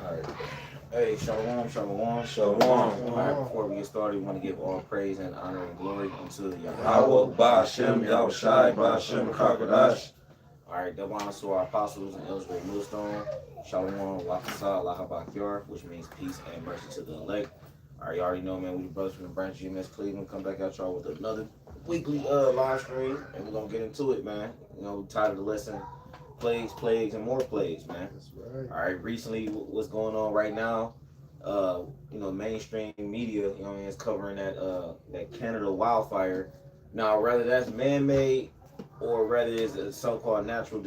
Alright. Hey, shalom, shalom, Shalom. Alright, before we get started, we want to give all praise and honor and glory unto YAHAWAH, Yahawah, BAHASHAM, YAHWASHI, BAHASHAM, HAQADASH. Alright, double honors to our apostles and elders of the millstone. Shalom, RAWCHAA, which means peace and mercy to the elect. Alright, you already know, man, we the brothers from the branch GMS Cleveland. Come back at y'all with another weekly live stream, and we're gonna get into it, man. You know, title of the lesson, plagues, and more plagues, man. That's right. All right, recently, what's going on right now? You know, mainstream media, you know, is covering that Canada wildfire. Now, whether that's man-made or whether it's a so-called natural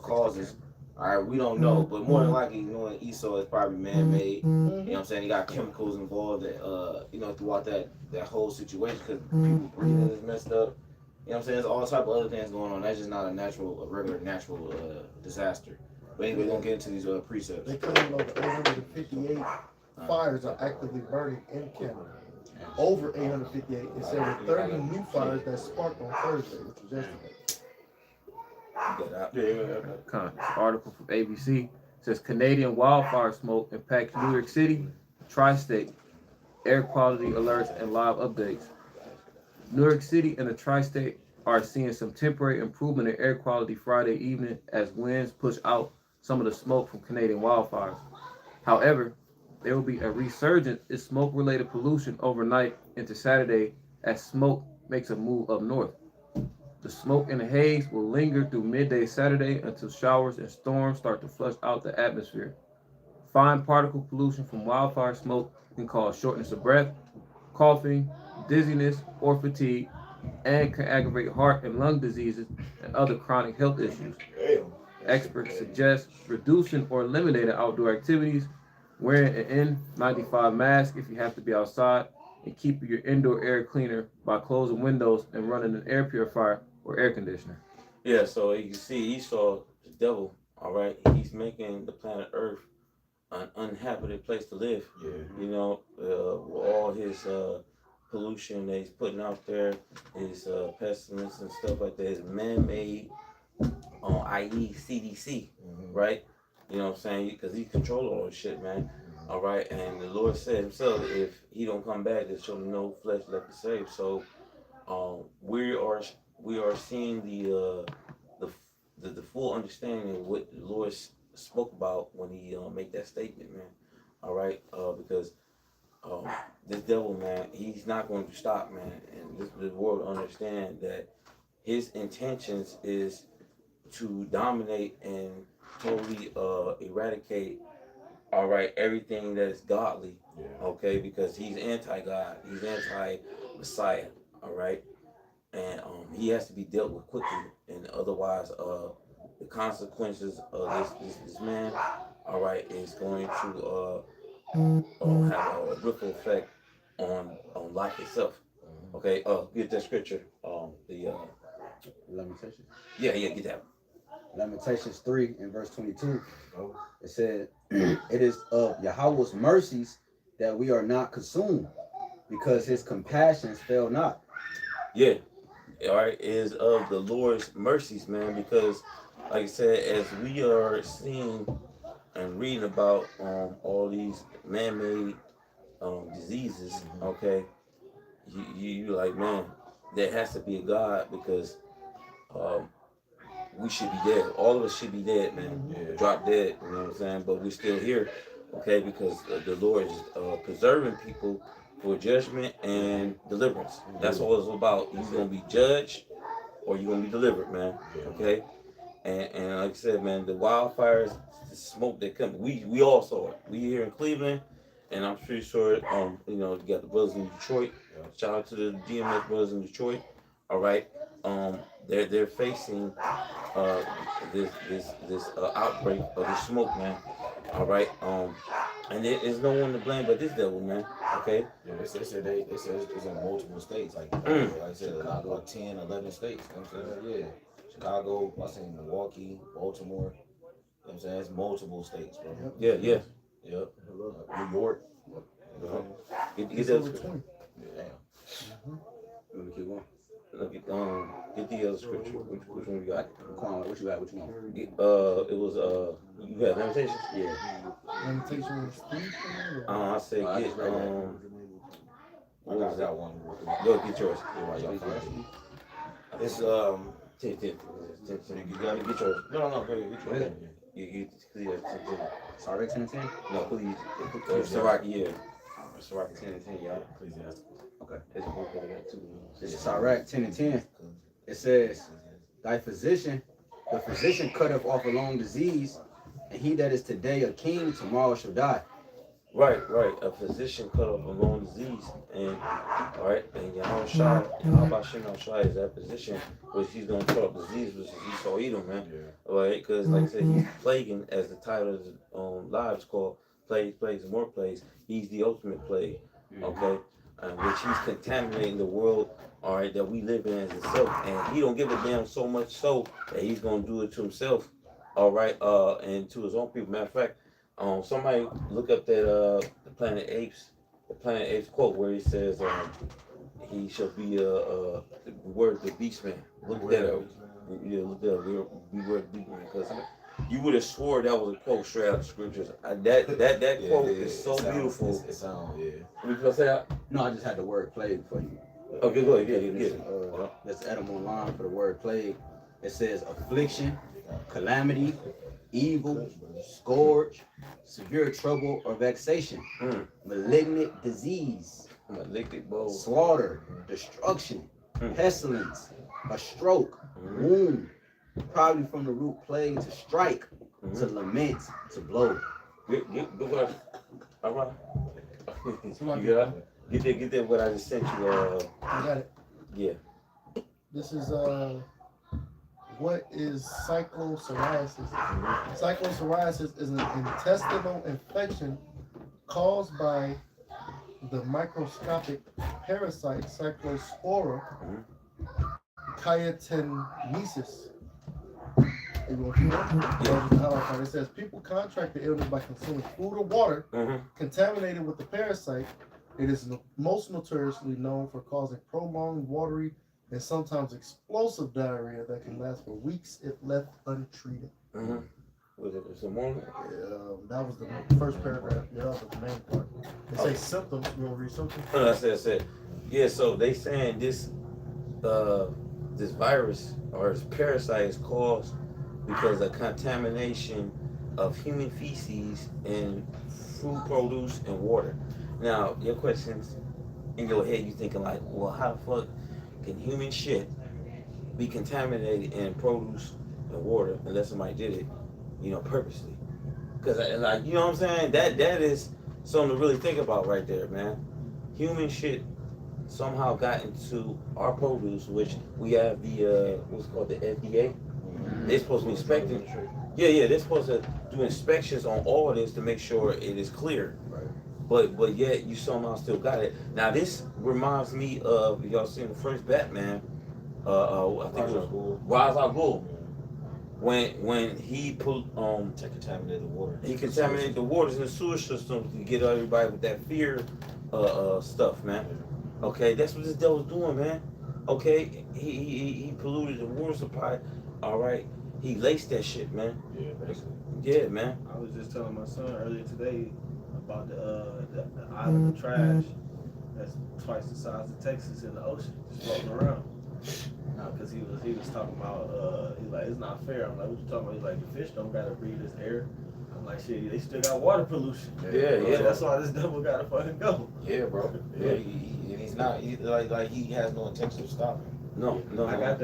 causes, all right, we don't know. But more than likely, you know, in Esau is probably man-made. You know what I'm saying? You got chemicals involved, you know, throughout that whole situation because people breathing is messed up. You know what I'm saying? There's all type of other things going on. That's just not a regular natural disaster. But anyway, we're going to get into these precepts. They claim over 858 fires are actively burning in Canada. Over 858. It said with 30 new fires that sparked on Thursday, which was yesterday. Article from ABC says Canadian wildfire smoke impacts New York City, tri-state, air quality alerts and live updates. New York City and the tri-state are seeing some temporary improvement in air quality Friday evening as winds push out some of the smoke from Canadian wildfires. However, there will be a resurgence in smoke-related pollution overnight into Saturday as smoke makes a move up north. The smoke and the haze will linger through midday Saturday until showers and storms start to flush out the atmosphere. Fine particle pollution from wildfire smoke can cause shortness of breath, coughing, dizziness, or fatigue, and can aggravate heart and lung diseases and other chronic health issues. Experts suggest reducing or eliminating outdoor activities, wearing an N95 mask if you have to be outside, and keeping your indoor air cleaner by closing windows and running an air purifier or air conditioner. Yeah, so you can see Esau, the devil, all right, he's making the planet Earth an uninhabited place to live. Yeah. You know, all his pollution that he's putting out there, his pestilence and stuff like that is man-made, i.e. CDC, right? You know what I'm saying? Because he controls all this shit, man. All right, and the Lord said himself, if he don't come back, there's surely no flesh left to save. So we are seeing the full understanding of what the Lord spoke about when he made that statement, man. All right, because this devil, man, he's not going to stop, man, and the world understand that his intentions is to dominate and totally eradicate, all right, everything that is godly, okay, because he's anti-God, he's anti-Messiah, all right, and he has to be dealt with quickly, and otherwise the consequences of this man, all right, is going to have a ripple effect on life itself. Okay, get that scripture. Lamentations. Yeah, get that. Lamentations 3 and verse 22. It said, "It is of Yahawah's mercies that we are not consumed, because his compassions fail not." Yeah, all right, it is of the Lord's mercies, man, because like I said, as we are seeing and reading about all these man-made diseases, okay, you like, man, there has to be a God, because we should be dead. All of us should be dead, man. Drop dead, you know what I'm saying? But we're still here, okay, because the Lord is preserving people for judgment and deliverance. That's all it's about. You're going to be judged or you're going to be delivered, man, okay? And like I said, man, the wildfires, the smoke that comes, we all saw it. We here in Cleveland, and I'm pretty sure, you know, you got the brothers in Detroit. Shout out to the GMS brothers in Detroit. All right, they're facing this outbreak of the smoke, man. All right, and there's no one to blame but this devil, man. Okay. Yeah, they said it's in multiple states. Like I said, Chicago, 10, 11 states. You know what I'm saying? Yeah. Chicago, I seen Milwaukee, Baltimore. You know what I'm saying? It's multiple states, bro. Yeah. Yep. New York. Get It's that. over 20. Damn. Let me keep going. Get the other scripture. Which one you got? What you got? What you want? It was you got Lamentations? Yeah. Lamentations 3. I say I get just read that. I got that one. Yo, get yours. It's 10. you gotta get yours. No, go ahead, get yours. You please 10. Sorry, 10 and 10. No, please. Saraki, yeah. Sirach 10 and 10, y'all. Okay. It's a book that I got too. This is Sirach 10 and 10. It says, the physician cutteth off a long disease, and he that is today a king, tomorrow shall die. Right. A physician cut off a long disease, and YAHAWASHI is that position, which he's gonna cut off disease, which is Esau Edom, man. Right? Because like I said, he's plaguing, as the title of his lives called, plagues and more plagues. He's the ultimate plague, okay, which he's contaminating the world, all right, that we live in as itself, and he don't give a damn so much so that he's gonna do it to himself, all right, and to his own people. Matter of fact. Somebody look up that the Planet Apes quote where he says he shall be the beast man. Look that up. Yeah, look that up. We were the beast man, because you would have swore that was a quote straight out of the scriptures. That quote is so beautiful. It sounds What you gonna say that? No, I just had the word plague for you. Okay, go ahead. Yeah. Let's add them online for the word plague. It says affliction, calamity, evil, scourge, severe trouble or vexation, malignant disease, slaughter, destruction, pestilence, a stroke, wound, probably from the root plague, to strike, to lament, to blow. All right. Get that what I just sent you. I got it. Yeah. This is what is cyclopsoriasis? Cyclopsoriasis is an intestinal infection caused by the microscopic parasite Cyclospora cayetanensis. It says people contract the illness by consuming food or water contaminated with the parasite. It is most notoriously known for causing prolonged, watery, and sometimes explosive diarrhea that can last for weeks if left untreated. Was it some more? That was the first paragraph. Yeah, that was the main part. It says symptoms. You want to read something? No, I said. Yeah, so they saying this virus or this parasite is caused because of contamination of human feces and food produce and water. Now, your questions in your head, you thinking like, well, how the fuck can human shit be contaminated in produce and water unless somebody did it, purposely? Because, like, you know what I'm saying? That is something to really think about right there, man. Human shit somehow got into our produce, which we have the what's called the FDA. They're supposed to be inspecting. Yeah, they're supposed to do inspections on all of this to make sure it is clear. Right. But yet you somehow still got it. Now this reminds me of, y'all seen the first Batman? I think it was Ra's al Ghul. When he put contaminated water. He contaminated the waters in the sewer system to get everybody with that fear stuff, man. Okay, that's what this devil's doing, man. Okay, he polluted the water supply. All right, he laced that shit, man. Yeah, basically. Yeah, man. I was just telling my son earlier today about the island of trash that's twice the size of Texas in the ocean, just floating around. Because he was talking about he's like, it's not fair. I'm like, what you talking about? He's like, the fish don't gotta breathe this air. I'm like, shit, they still got water pollution. Yeah. So that's why this devil gotta fucking go. Yeah, bro. Yeah, he's not. Like he has no intention of stopping. No. I got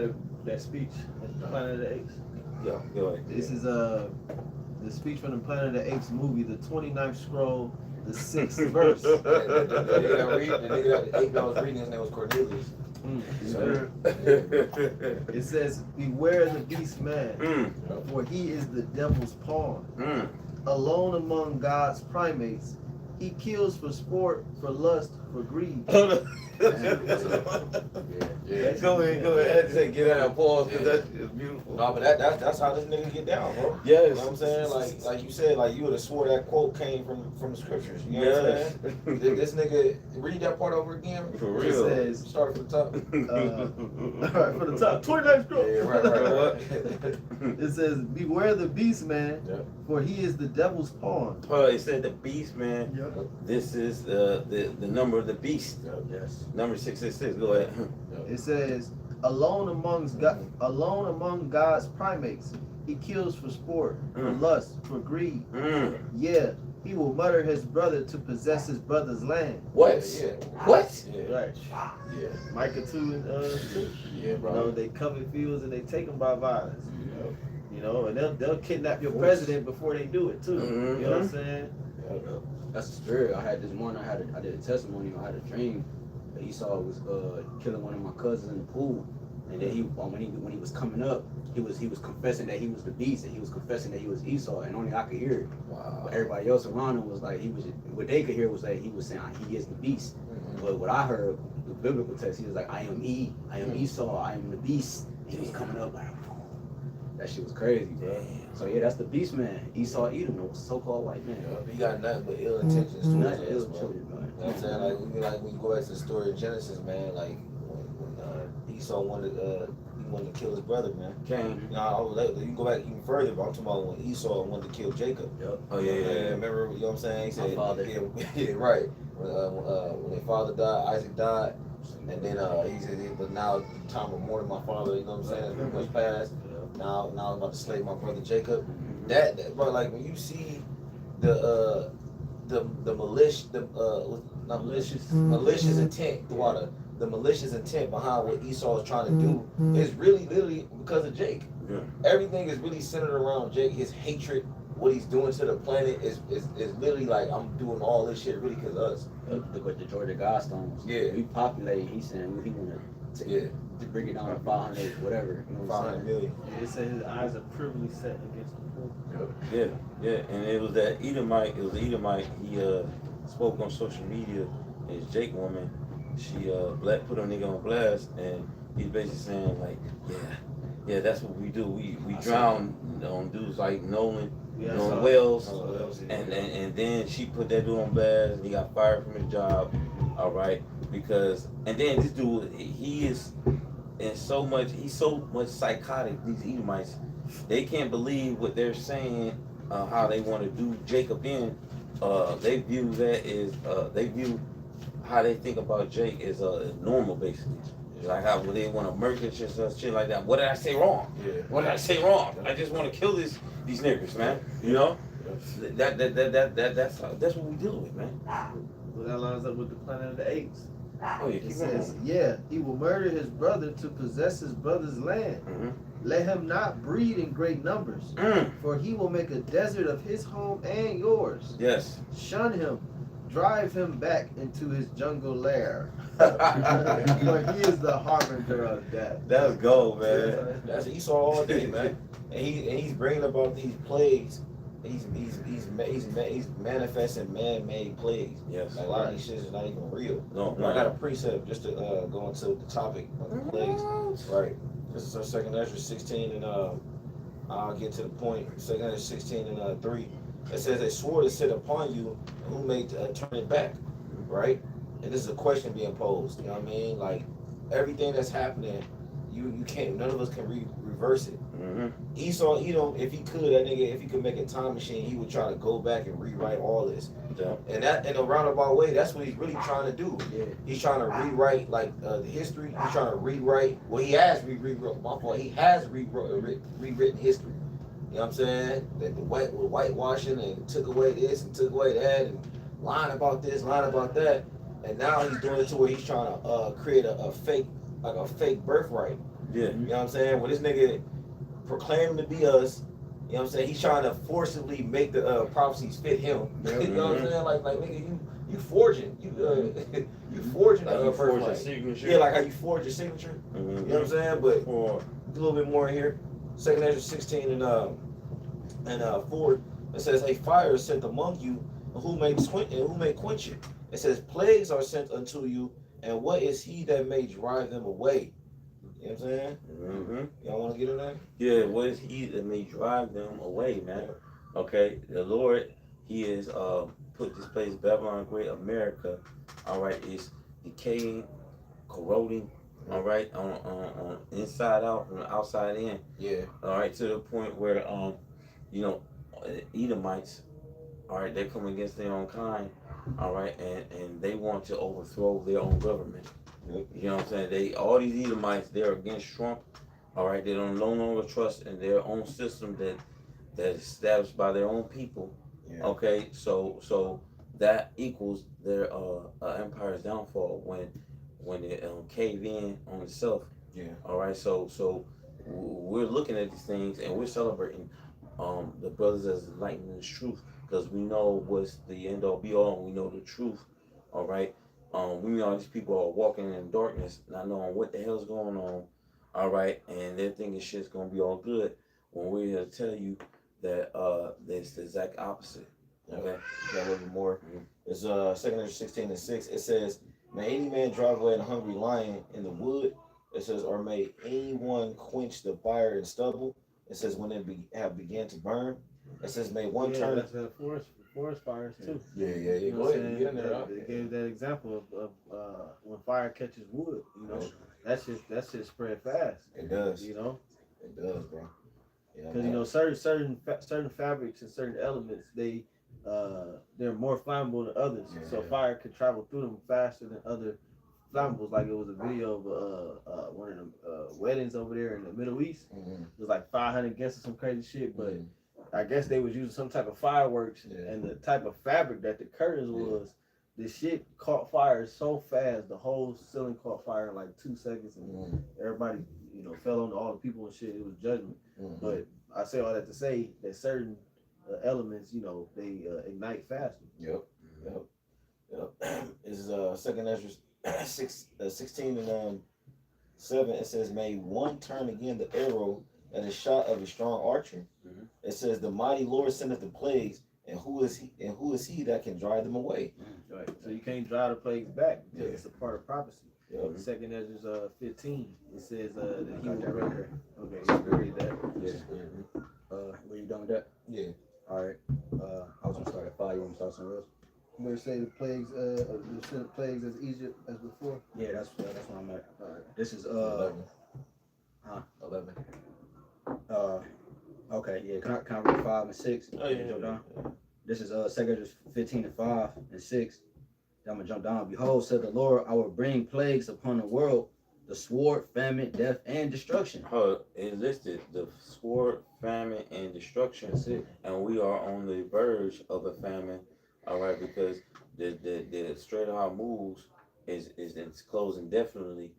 that speech at the Planet of the Apes. Yeah, go ahead. This is the speech from the Planet of the Apes movie, the 29th scroll, the 6th verse. The nigga that was reading his name was Cornelius. It says, beware the beast man, for he is the devil's pawn. Alone among God's primates, he kills for sport, for lust, for greed. Yeah. Go ahead. I had to say get out and pause because that's beautiful. No, but that's how this nigga get down, bro. Yes. You know what I'm saying? Like you said, like you would have swore that quote came from the scriptures. You know what I'm saying? This nigga, read that part over again. For It real. says, Start from the top. all right, for the top, 29 strokes. Yeah, right. It says, beware the beast, man, Yep. for he is the devil's pawn. It said the beast, man. Yep. This is the number of the beast. Yes. Number 666. Go ahead. It says, alone among God's primates, he kills for sport, for lust, for greed. Yeah, he will murder his brother to possess his brother's land. What? Yeah. What? Yeah. Right. Yeah. Micah 2 and 2. Yeah, You bro. know, they covet fields and they take them by violence. Yep. You know, and they'll kidnap your president before they do it too. You know what I'm saying? That's the spirit. I had this morning. I did a testimony. I had a dream that Esau was killing one of my cousins in the pool, and then when he was coming up, he was confessing that he was the beast, and he was confessing that he was Esau, and only I could hear it. Wow. But everybody else around him was like what they could hear was that he was saying he is the beast. But what I heard, the biblical text, he was like, I am Esau, I am the beast. And he was coming up like, that shit was crazy, bro. So yeah, that's the beast man, Esau Edom, the so-called white man. He got nothing but ill intentions towards Nothing us, ill bro. children, man. You know what I'm saying? Like when you go back to the story of Genesis, man, like when Esau wanted to kill his brother, man. Cain. You know, you can go back even further, but I'm talking about when Esau wanted to kill Jacob. Yep. Oh yeah. Remember, you know what I'm saying? He said, My father. Yeah, right. When their father died, Isaac died, and then he said, but now the time of mourning my father, you know what I'm saying? It's pretty much past. Now I'm about to slay my brother Jacob. That bro, like when you see the malicious intent, the malicious intent behind what Esau is trying to do is really literally because of Jake. Yeah. Everything is really centered around Jake. His hatred, what he's doing to the planet is literally like, I'm doing all this shit really because of us. With the Georgia Guidestones, Yeah. we populate. He's saying he want to to bring it down to 500, whatever. You know what I'm 500 saying? million. It said his eyes are privily set against the poor. Yeah, and it was that Edomite. It was the Edomite. He spoke on social media. His Jake woman, she put a nigga on blast, and he's basically saying like, yeah, that's what we do. We drown on dudes like Nolan, on Wells, and then she put that dude on blast, and he got fired from his job. All right, and then this dude, he's so much psychotic. These Edomites, they can't believe what they're saying, how they want to do Jacob in. They view that as how they think about Jake is normal, basically. Like how they want to murder shit like that. What did I say wrong? Yeah. What did I say wrong? I just want to kill these niggas, man. You know? That's what we deal with, man. Well, that lines up with the Planet of the Apes. Oh yeah, It keep says, going. yeah, he will murder his brother to possess his brother's land. Let him not breed in great numbers, for he will make a desert of his home and yours. Yes. Shun him, drive him back into his jungle lair, for he is the harbinger of death. That's gold, man. That's Esau all day, man. And he's bringing about these plagues. He's manifesting man-made plagues. Yes. Like a lot of these shit is not even real. No, I got a precept just to go into the topic of the plagues. Right. This is our 2nd Ezra 16, and I'll get to the point. 2nd Ezra 16 and 3. It says, a sword is set upon you, and who may turn it back? Right? And this is a question being posed. You know what I mean? Like, everything that's happening, you can't, none of us can reverse it. Esau, if he could, that nigga, if he could make a time machine, he would try to go back and rewrite all this. Yeah. And that, in a roundabout way, that's what he's really trying to do. Yeah. He's trying to rewrite like the history. He's trying to rewrite. Well, he has rewritten. My fault. He has rewritten history. You know what I'm saying? That the whitewashing and took away this and took away that and lying about this, lying about that, and now he's doing it to where he's trying to create a fake birthright. Yeah. You know what I'm saying? When this nigga proclaiming to be us, you know what I'm saying? He's trying to forcibly make the prophecies fit him. You know what I'm saying? Like nigga, you forging, you forging the birthright. Signature. Yeah, like how you forge your signature. You know what I'm saying? But For a little bit more in here. 2nd Ezra 16 and 4. It says, a fire is set among you, and who may quench it? It says, plagues are sent unto you, and what is he that may drive them away? You know what I'm saying? Mm-hmm. Y'all want to get in that? Yeah, what is he that may drive them away, man? Okay, the Lord, he is put this place, Babylon Great America, all right, is decaying, corroding, all right, on inside out, from the outside in. Yeah. All right, to the point where you know, Edomites, all right, they come against their own kind, all right, and they want to overthrow their own government. Yep. You know what I'm saying? All these Edomites, they're against Trump. All right, they don't no longer trust in their own system that is established by their own people. Yeah. Okay, so that equals their empire's downfall when they cave in on itself. Yeah. All right, so we're looking at these things and we're celebrating the brothers as enlightening the truth, because we know what's the end all be all, and we know the truth. All right, we know these people are walking in darkness, not knowing what the hell's going on. All right, and they're thinking shit's gonna be all good, when we're here to tell you that it's the exact opposite. Okay, Got a little bit more. It's 2 Corinthians 16:6. It says, may any man drive away a hungry lion in the wood? It says, or may anyone quench the fire and stubble? It says, when it have began to burn. It says, may one turn. That's forest fires too. Yeah. You know Go what ahead. I'm Get in saying? there. They gave that example of when fire catches wood. You know, that shit spread fast. It does. You know, It does, bro. Yeah, because you know certain fabrics and certain elements they're more flammable than others. Yeah. So fire could travel through them faster than other flammables. Like it was a video of one of them weddings over there in the Middle East. Mm-hmm. It was like 500 guests or some crazy shit, but I guess they was using some type of fireworks, and the type of fabric that the curtains was, the shit caught fire so fast, the whole ceiling caught fire in like 2 seconds, and everybody, you know, fell on all the people and shit. It was judgment. But I say all that to say that certain elements, you know, they ignite faster. Yep. This is 2 Ezra 16:7. It says, may one turn again the arrow at a shot of a strong archer. It says, the mighty Lord sendeth the plagues, and who is he that can drive them away? Right. So you can't drive the plagues back because Yeah. it's a part of prophecy. Yep. 2 Ezra 15. It says that he will bring. Okay, you read that. Yeah. Were you done with that? Yeah. All right. I was gonna start at 5. You want to start somewhere else? You better say the plagues, the sent plagues as Egypt as before. Yeah, that's where I'm at. All right. This is 11. Huh? 11. Okay, yeah. Can I read 5 and 6? Oh, yeah. Jump down. This is 2 Corinthians 15:5 and 6. Then I'm gonna jump down. Behold, said the Lord, I will bring plagues upon the world, the sword, famine, death, and destruction. It listed the sword, famine, and destruction. That's it. And we are on the verge of a famine, all right, because the Strait of Hormuz is closing definitely,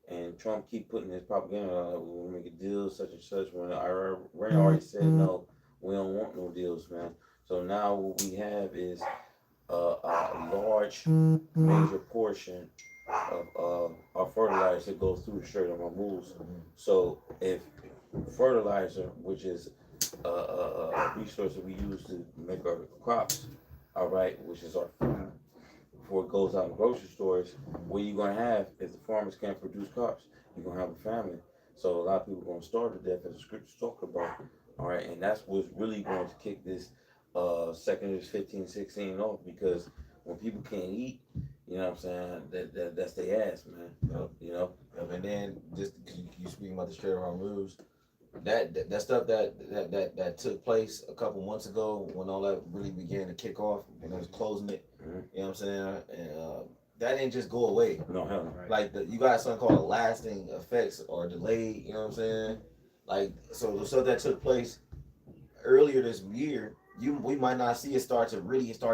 and Trump keep putting his propaganda out, we'll make a deal such and such, when Iran already said no, we don't want no deals, man. So now what we have is a large major portion of our fertilizer that goes through the Strait of Hormuz. So if fertilizer, which is a resource that we use to make our crops, all right, which is our food, before it goes out in grocery stores, what you're gonna have if the farmers can't produce crops, you're gonna have a famine. So a lot of people are gonna starve to death, as the scriptures talk about. All right, and that's what's really going to kick this 2 Corinthians 15:16 off, because when people can't eat, you know what I'm saying, that's their ass, man. Yep. You know. And then just because you speaking about the Strait of Hormuz, that stuff that took place a couple months ago when all that really began to kick off, when they was closing it, you know what I'm saying, and that didn't just go away. No, hell no. Like you got something called lasting effects or delayed, you know what I'm saying? Like, so the stuff that took place earlier this year, we might not see it start to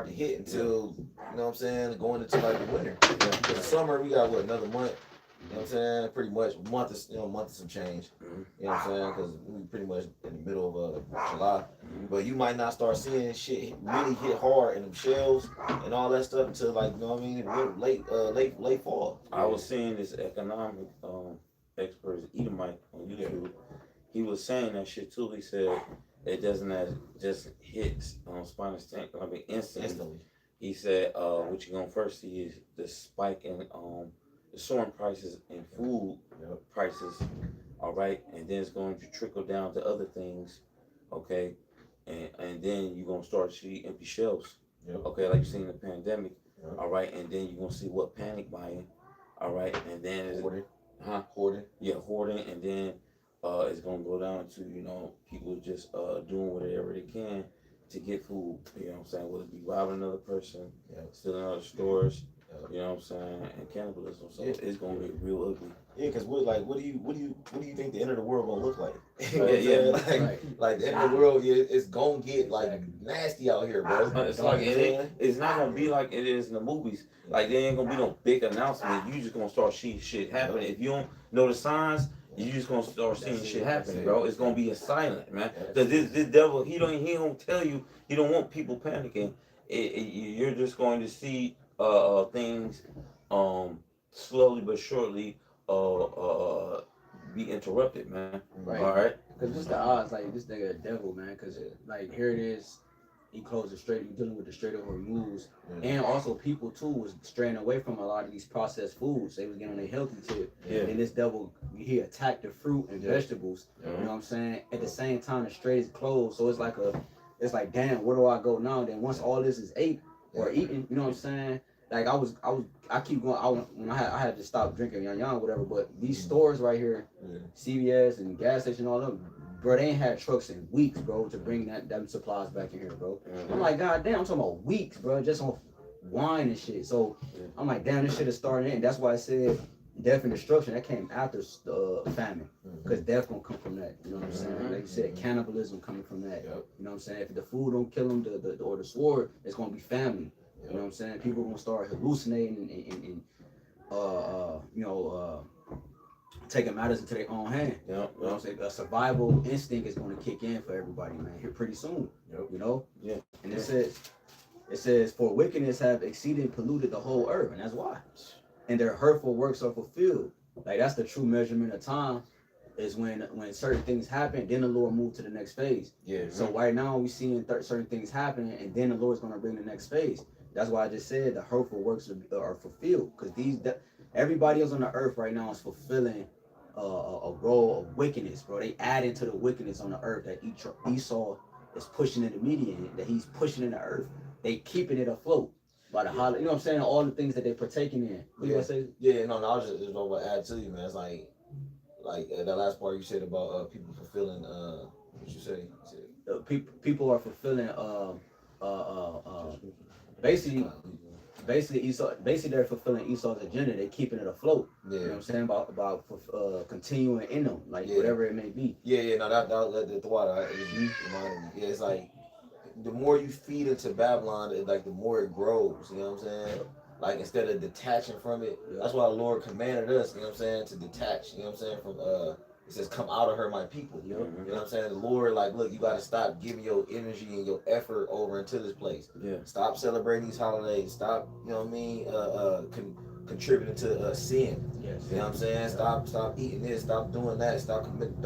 hit until, you know what I'm saying, going into like the winter. Because the summer we got another month. You know what I'm saying? Pretty much month of some change. You know what I'm saying? Because we pretty much in the middle of July. But you might not start seeing shit really hit hard in them shells and all that stuff until, like, you know what I mean, late fall. I was seeing this economic expert, Edomite, on YouTube. He was saying that shit too. He said it doesn't just hit on spinal instantly. He said, what you're gonna first see is the spike in the soaring prices in food prices, all right, and then it's going to trickle down to other things, okay, and then you're gonna start to see empty shelves, okay, like you seen in the pandemic, all right, and then you're gonna see what panic buying, all right, and then it's hoarding, hoarding, and then it's gonna go down to people just doing whatever they can to get food, you know what I'm saying? Whether it be robbing another person, stealing other stores, you know what I'm saying, and cannibalism. So it's gonna get real ugly. Yeah, because what do you think the end of the world gonna look like? Like the end of the world, it's gonna get like nasty out here, bro. It's like it's not gonna be like it is in the movies. Like there ain't gonna be no big announcement. You just gonna start seeing shit happening. If you don't know the signs, you just gonna start seeing shit happening, bro. It's gonna be a silent, man. Cause this devil, he don't tell you. He don't want people panicking. You're just going to see things slowly but surely be interrupted, man. Right. All right. Cause just the odds, like this nigga a devil, man. Cause like here it is, he closed the straight. You dealing with the straight over news, and also people too was straying away from a lot of these processed foods. They was getting on their healthy tip. And this devil, he attacked the fruit and vegetables. You know what I'm saying? At the same time, the straight is closed, so it's like damn, where do I go now? Then once all this is ate or eaten, you know what I'm saying? Like I keep going. When I had to stop drinking Yang whatever. But these stores right here, CVS and gas station, all them, bro, they ain't had trucks in weeks, bro, to bring them supplies back in here, bro. I'm like, god damn, I'm talking about weeks, bro, just on wine and shit. So I'm like, damn, this shit is starting in. That's why I said death and destruction. That came after famine, because death gonna come from that. You know what I'm saying? Like you said, cannibalism coming from that. You know what I'm saying? If the food don't kill them, or the sword, it's gonna be famine. You know what I'm saying? People gonna start hallucinating and taking matters into their own hand. You know what I'm saying? A survival instinct is gonna kick in for everybody, man, here pretty soon. You know? And it says, for wickedness have exceeded and polluted the whole earth, and that's why. And their hurtful works are fulfilled. Like that's the true measurement of time, is when certain things happen, then the Lord moved to the next phase. So right now we seeing certain things happening, and then the Lord's gonna bring the next phase. That's why I just said the hurtful works are fulfilled, because everybody else on the earth right now is fulfilling a role of wickedness, bro. They add into the wickedness on the earth that Esau is pushing in the media, that he's pushing in the earth. They keeping it afloat by the you know what I'm saying? All the things that they're partaking in. What you gonna say? No, I was just gonna add to you, man. It's like that last part you said about people fulfilling what you say? People are fulfilling basically Esau, they're fulfilling Esau's agenda. They're keeping it afloat. You know what I'm saying? About continuing in them, like whatever it may be. No, that the water reminded me. It's like the more you feed into Babylon, like the more it grows. You know what I'm saying? Like instead of detaching from it, that's why the Lord commanded us. You know what I'm saying? To detach. You know what I'm saying? From it says, "Come out of her, my people." You know what I'm saying? The Lord, like, look, you got to stop giving your energy and your effort over into this place. Stop celebrating these holidays. Stop, you know what I mean? Contributing to sin. You know what I'm saying? Stop eating this. Stop doing that. Stop committing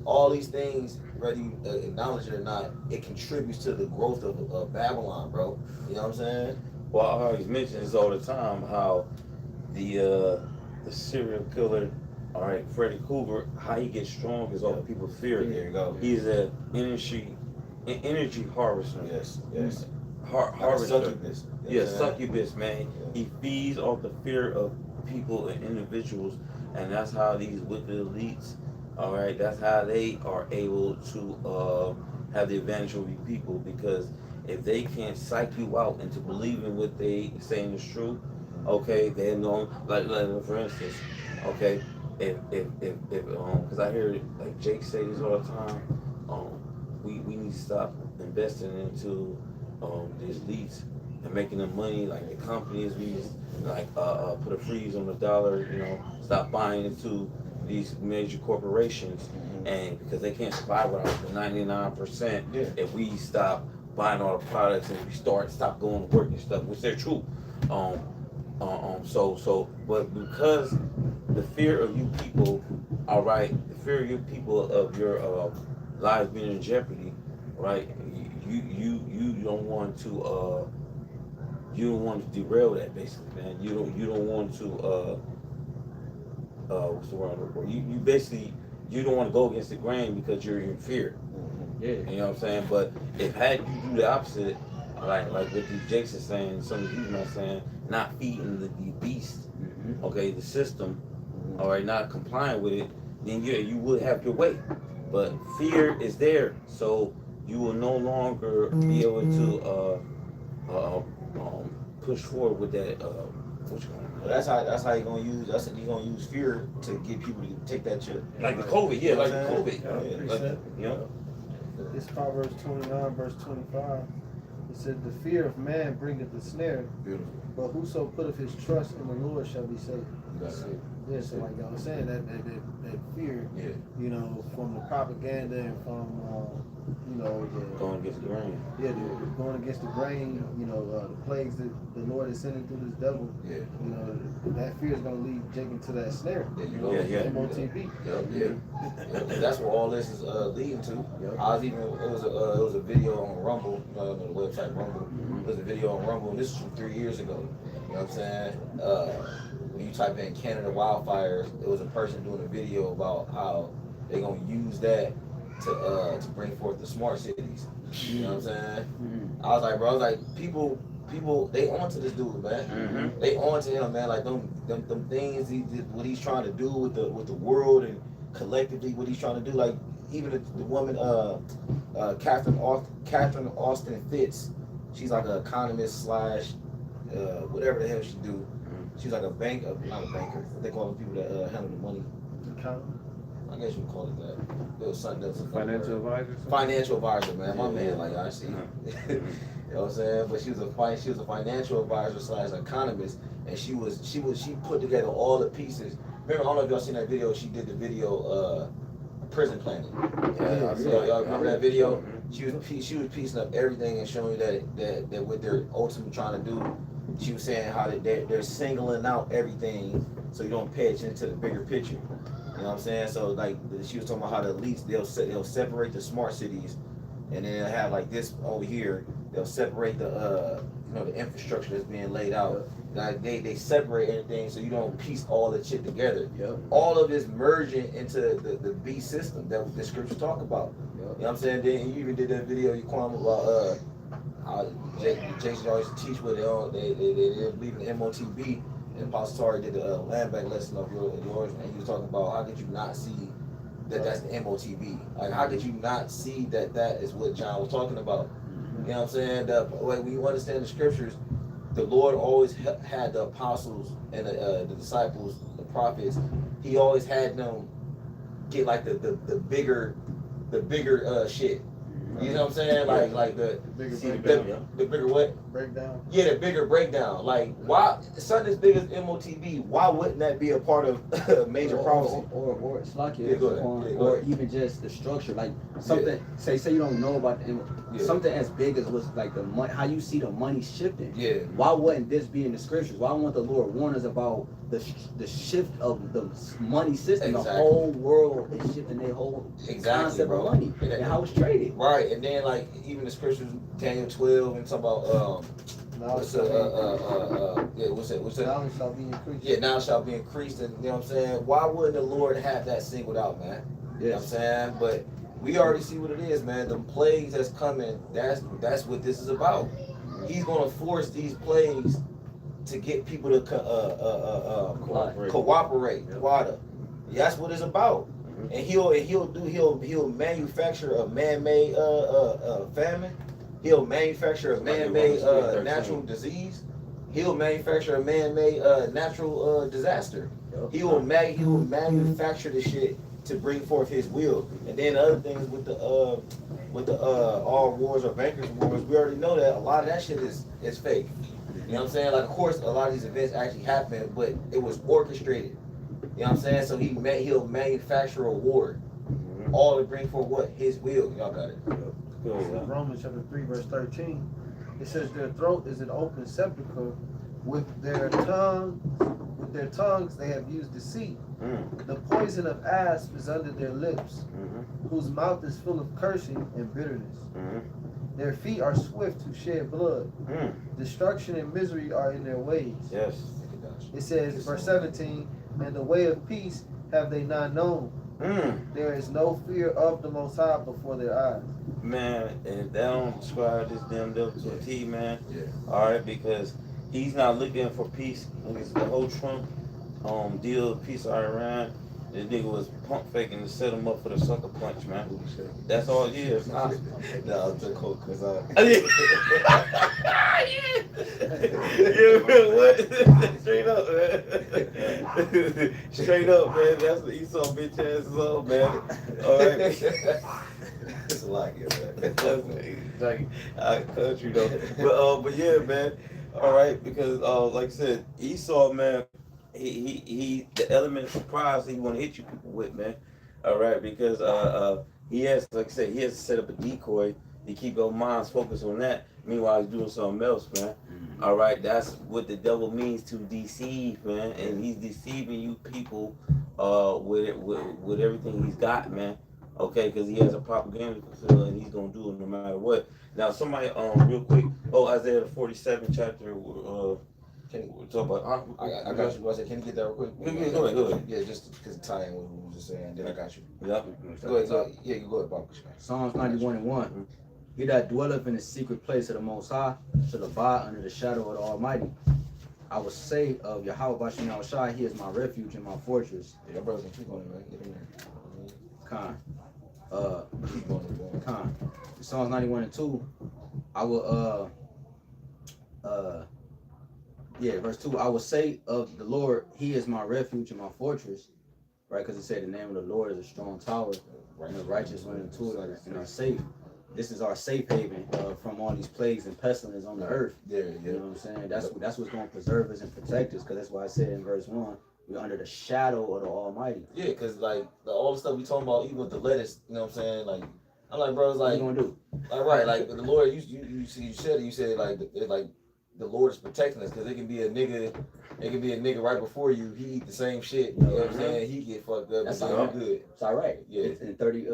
all these things. Whether you acknowledge it or not, it contributes to the growth of Babylon, bro. You know what I'm saying? Well, I always mention this all the time, how the serial killer, all right, Freddy Krueger, how he gets strong is all people fear. There you go. He's an energy harvester. Harvester. Succubus, man. He feeds off the fear of people and individuals, and that's how these wicked elites, all right, that's how they are able to have the advantage over you people, because if they can't psych you out into believing what they saying is true, okay, they're going, like for instance, okay, if because I hear like Jake say this all the time, we need to stop investing into these elites and making them money, like the companies. We just like put a freeze on the dollar, you know, stop buying into these major corporations, and because they can't survive without the 99%, if we stop buying all the products and we stop going to work and stuff, which they're true. But because the fear of you people, all right, the fear of you people of your lives being in jeopardy, right? You don't want to you don't want to derail that, basically, man. You don't want to what's the word? You basically you don't want to go against the grain because you're in fear. Yeah. You know what I'm saying? But if had you do the opposite, like what these Jakes are saying, some of these not saying, not feeding the beast, okay, the system, all right, not complying with it, then you would have your way. But fear is there, so you will no longer be able to push forward with that. What you gonna Well, that's how you're gonna use fear to get people to take that chip. like the COVID, yeah, like the COVID. Yeah, Like, you know? This Proverbs 29, verse 25. It said, "The fear of man bringeth the snare, Beautiful. but whoso putteth his trust in the Lord shall be saved." That's it. Yeah, so like y'all was saying, that fear, Yeah. you know, from the propaganda and from, you know, Going against the grain. going against the grain, you know, the plagues that the Lord is sending through this devil, Yeah. you know, that fear is going to lead Jake into that snare. There you You go. know, Yeah. MOTB. Yeah. That's what all this is leading to. Yep. I was even it was a video on Rumble, you know, on the website Rumble. It was a video on Rumble, and this is from 3 years ago. You know what I'm saying? When you type in Canada wildfires, it was a person doing a video about how they're gonna use that to bring forth the smart cities. You know what I'm saying? I was like, bro, I was like, people, they on to this dude, man. They on to him, man. Like them things what he's trying to do with the world and collectively what he's trying to do. Like even the woman, Catherine Austin Fitz, she's like an economist slash whatever the hell she do. She's like not a banker. What they call the people that handle the money. I guess you would call it that. It was something that's a Financial advisor. financial advisor, man. My Yeah. man, like I see. You know what I'm saying? But she was a financial advisor slash economist, and she put together all the pieces. Remember, I don't know if y'all seen that video. She did the video prison planning. Y'all remember that video? She was piecing up everything and showing you that what they're ultimately trying to do. She was saying how they're singling out everything so you don't pay attention to the bigger picture. You know what I'm saying? So like she was talking about how the elites they'll separate the smart cities, and then they'll have like this over here. They'll separate the the infrastructure that's being laid out. Like they separate everything so you don't piece all the shit together. Yep. All of it's merging into the B system that the scriptures talk about. Yep. You know what I'm saying? Then you even did that video you Kwame about how Jason always teach where they believe in MOTB, and Apostle Tori did the land bank lesson of yours, and he was talking about how could you not see that's the MOTB? Like how could you not see that is what John was talking about? You know what I'm saying? When you understand the scriptures, the Lord always had the apostles and the disciples, the prophets. He always had them get like the bigger shit. You know what I'm saying? Like the bigger what? Breakdown. Yeah, the bigger breakdown. Like why something as big as MOTB? Why wouldn't that be a part of major prophecy? Or it's like Yeah, go ahead. Yeah, go or ahead. even just the structure, like something. Say you don't know about something as big as what's like the money, how you see the money shifting. Yeah. Why wouldn't this be in the scriptures? Why won't the Lord warn us about the shift of the money system? Exactly. The whole world is shifting their whole concept bro. of money and how it's traded. Right, and then like even the scriptures, Daniel 12, and talk about what's that? Knowledge shall be increased. Yeah, now shall be increased, and you know what I'm saying? Why wouldn't the Lord have that singled out, man? You know what I'm saying? But we already see what it is, man. The plagues that's coming, that's what this is about. He's gonna force these plagues to get people to cooperate. That's what it's about. And he'll manufacture a man-made famine. He'll manufacture a man-made natural disease. He'll manufacture a man-made natural disaster. He will manufacture the shit to bring forth his will. And then the other things with the all wars or bankers wars, we already know that a lot of that shit is fake. You know what I'm saying? Like of course a lot of these events actually happened, but it was orchestrated. You know what I'm saying? So he'll manufacture a war, all to bring forth what? His will. Y'all got it. Romans chapter 3 verse 13. It says their throat is an open sepulchre, with their tongue With their tongues they have used deceit. Mm. The poison of asp is under their lips, Mm-hmm. whose mouth is full of cursing and bitterness. Mm-hmm. Their feet are swift to shed blood. Mm. Destruction and misery are in their ways. Yes. It says, verse 17, and the way of peace have they not known. Mm. There is no fear of the Most High before their eyes. Man, and that don't describe this damn devil to a T, man. Yeah. All right, because he's not looking for peace. It's the whole Trump deal, peace all around. This nigga was pump faking to set him up for the sucker punch, man. That's all it is. No, I'm just cool because Yeah, man, what? Straight up, man. Straight up, man. That's what Esau bitch ass is on, man. All right. it's a lot here, man. That's like our country though. But yeah, man. All right, because like I said, Esau, man, he the element of surprise he want to hit you people with, man. All right, because he has, like I said, he has to set up a decoy to keep your minds focused on that. Meanwhile, he's doing something else, man. All right, that's what the devil means, to deceive, man, and he's deceiving you people with everything he's got, man. Okay, because he has a propaganda to fulfill, and he's gonna do it no matter what. Now, somebody, real quick. Oh, Isaiah the 47th chapter. Can you, We're talking about. I got you. I said, can you get that real quick? Yeah, go ahead. Yeah, just because tie in what we were just saying. Then I got you. Yeah. Go ahead. Yeah, you go ahead, Bob. Psalms 91:1. He that dwelleth in the secret place of the Most High shall abide under the shadow of the Almighty. I will say of YAHWASHI, he is my refuge and my fortress. Yeah, your brother's gonna keep on it, man. Get in there. Keep on it, man. Con. Psalms 91:2. I will verse 2. I will say of the Lord, he is my refuge and my fortress. Right, because it said the name of the Lord is a strong tower, and the righteous run into it and are safe. This is our safe haven from all these plagues and pestilence on the earth. Yeah, You know what I'm saying? That's what's going to preserve us and protect us, because that's why I said in verse 1, we're under the shadow of the Almighty. Yeah, because like all the stuff we talking about, even with the lettuce, you know what I'm saying? Like, I'm like, bro, it's What like, you gonna do? like right, like the Lord, you said like the Lord is protecting us, because it can be a nigga right before you, he eat the same shit, you know what I'm saying? He get fucked up, That's and all right. then you good. It's all right. Yeah. It's in 30.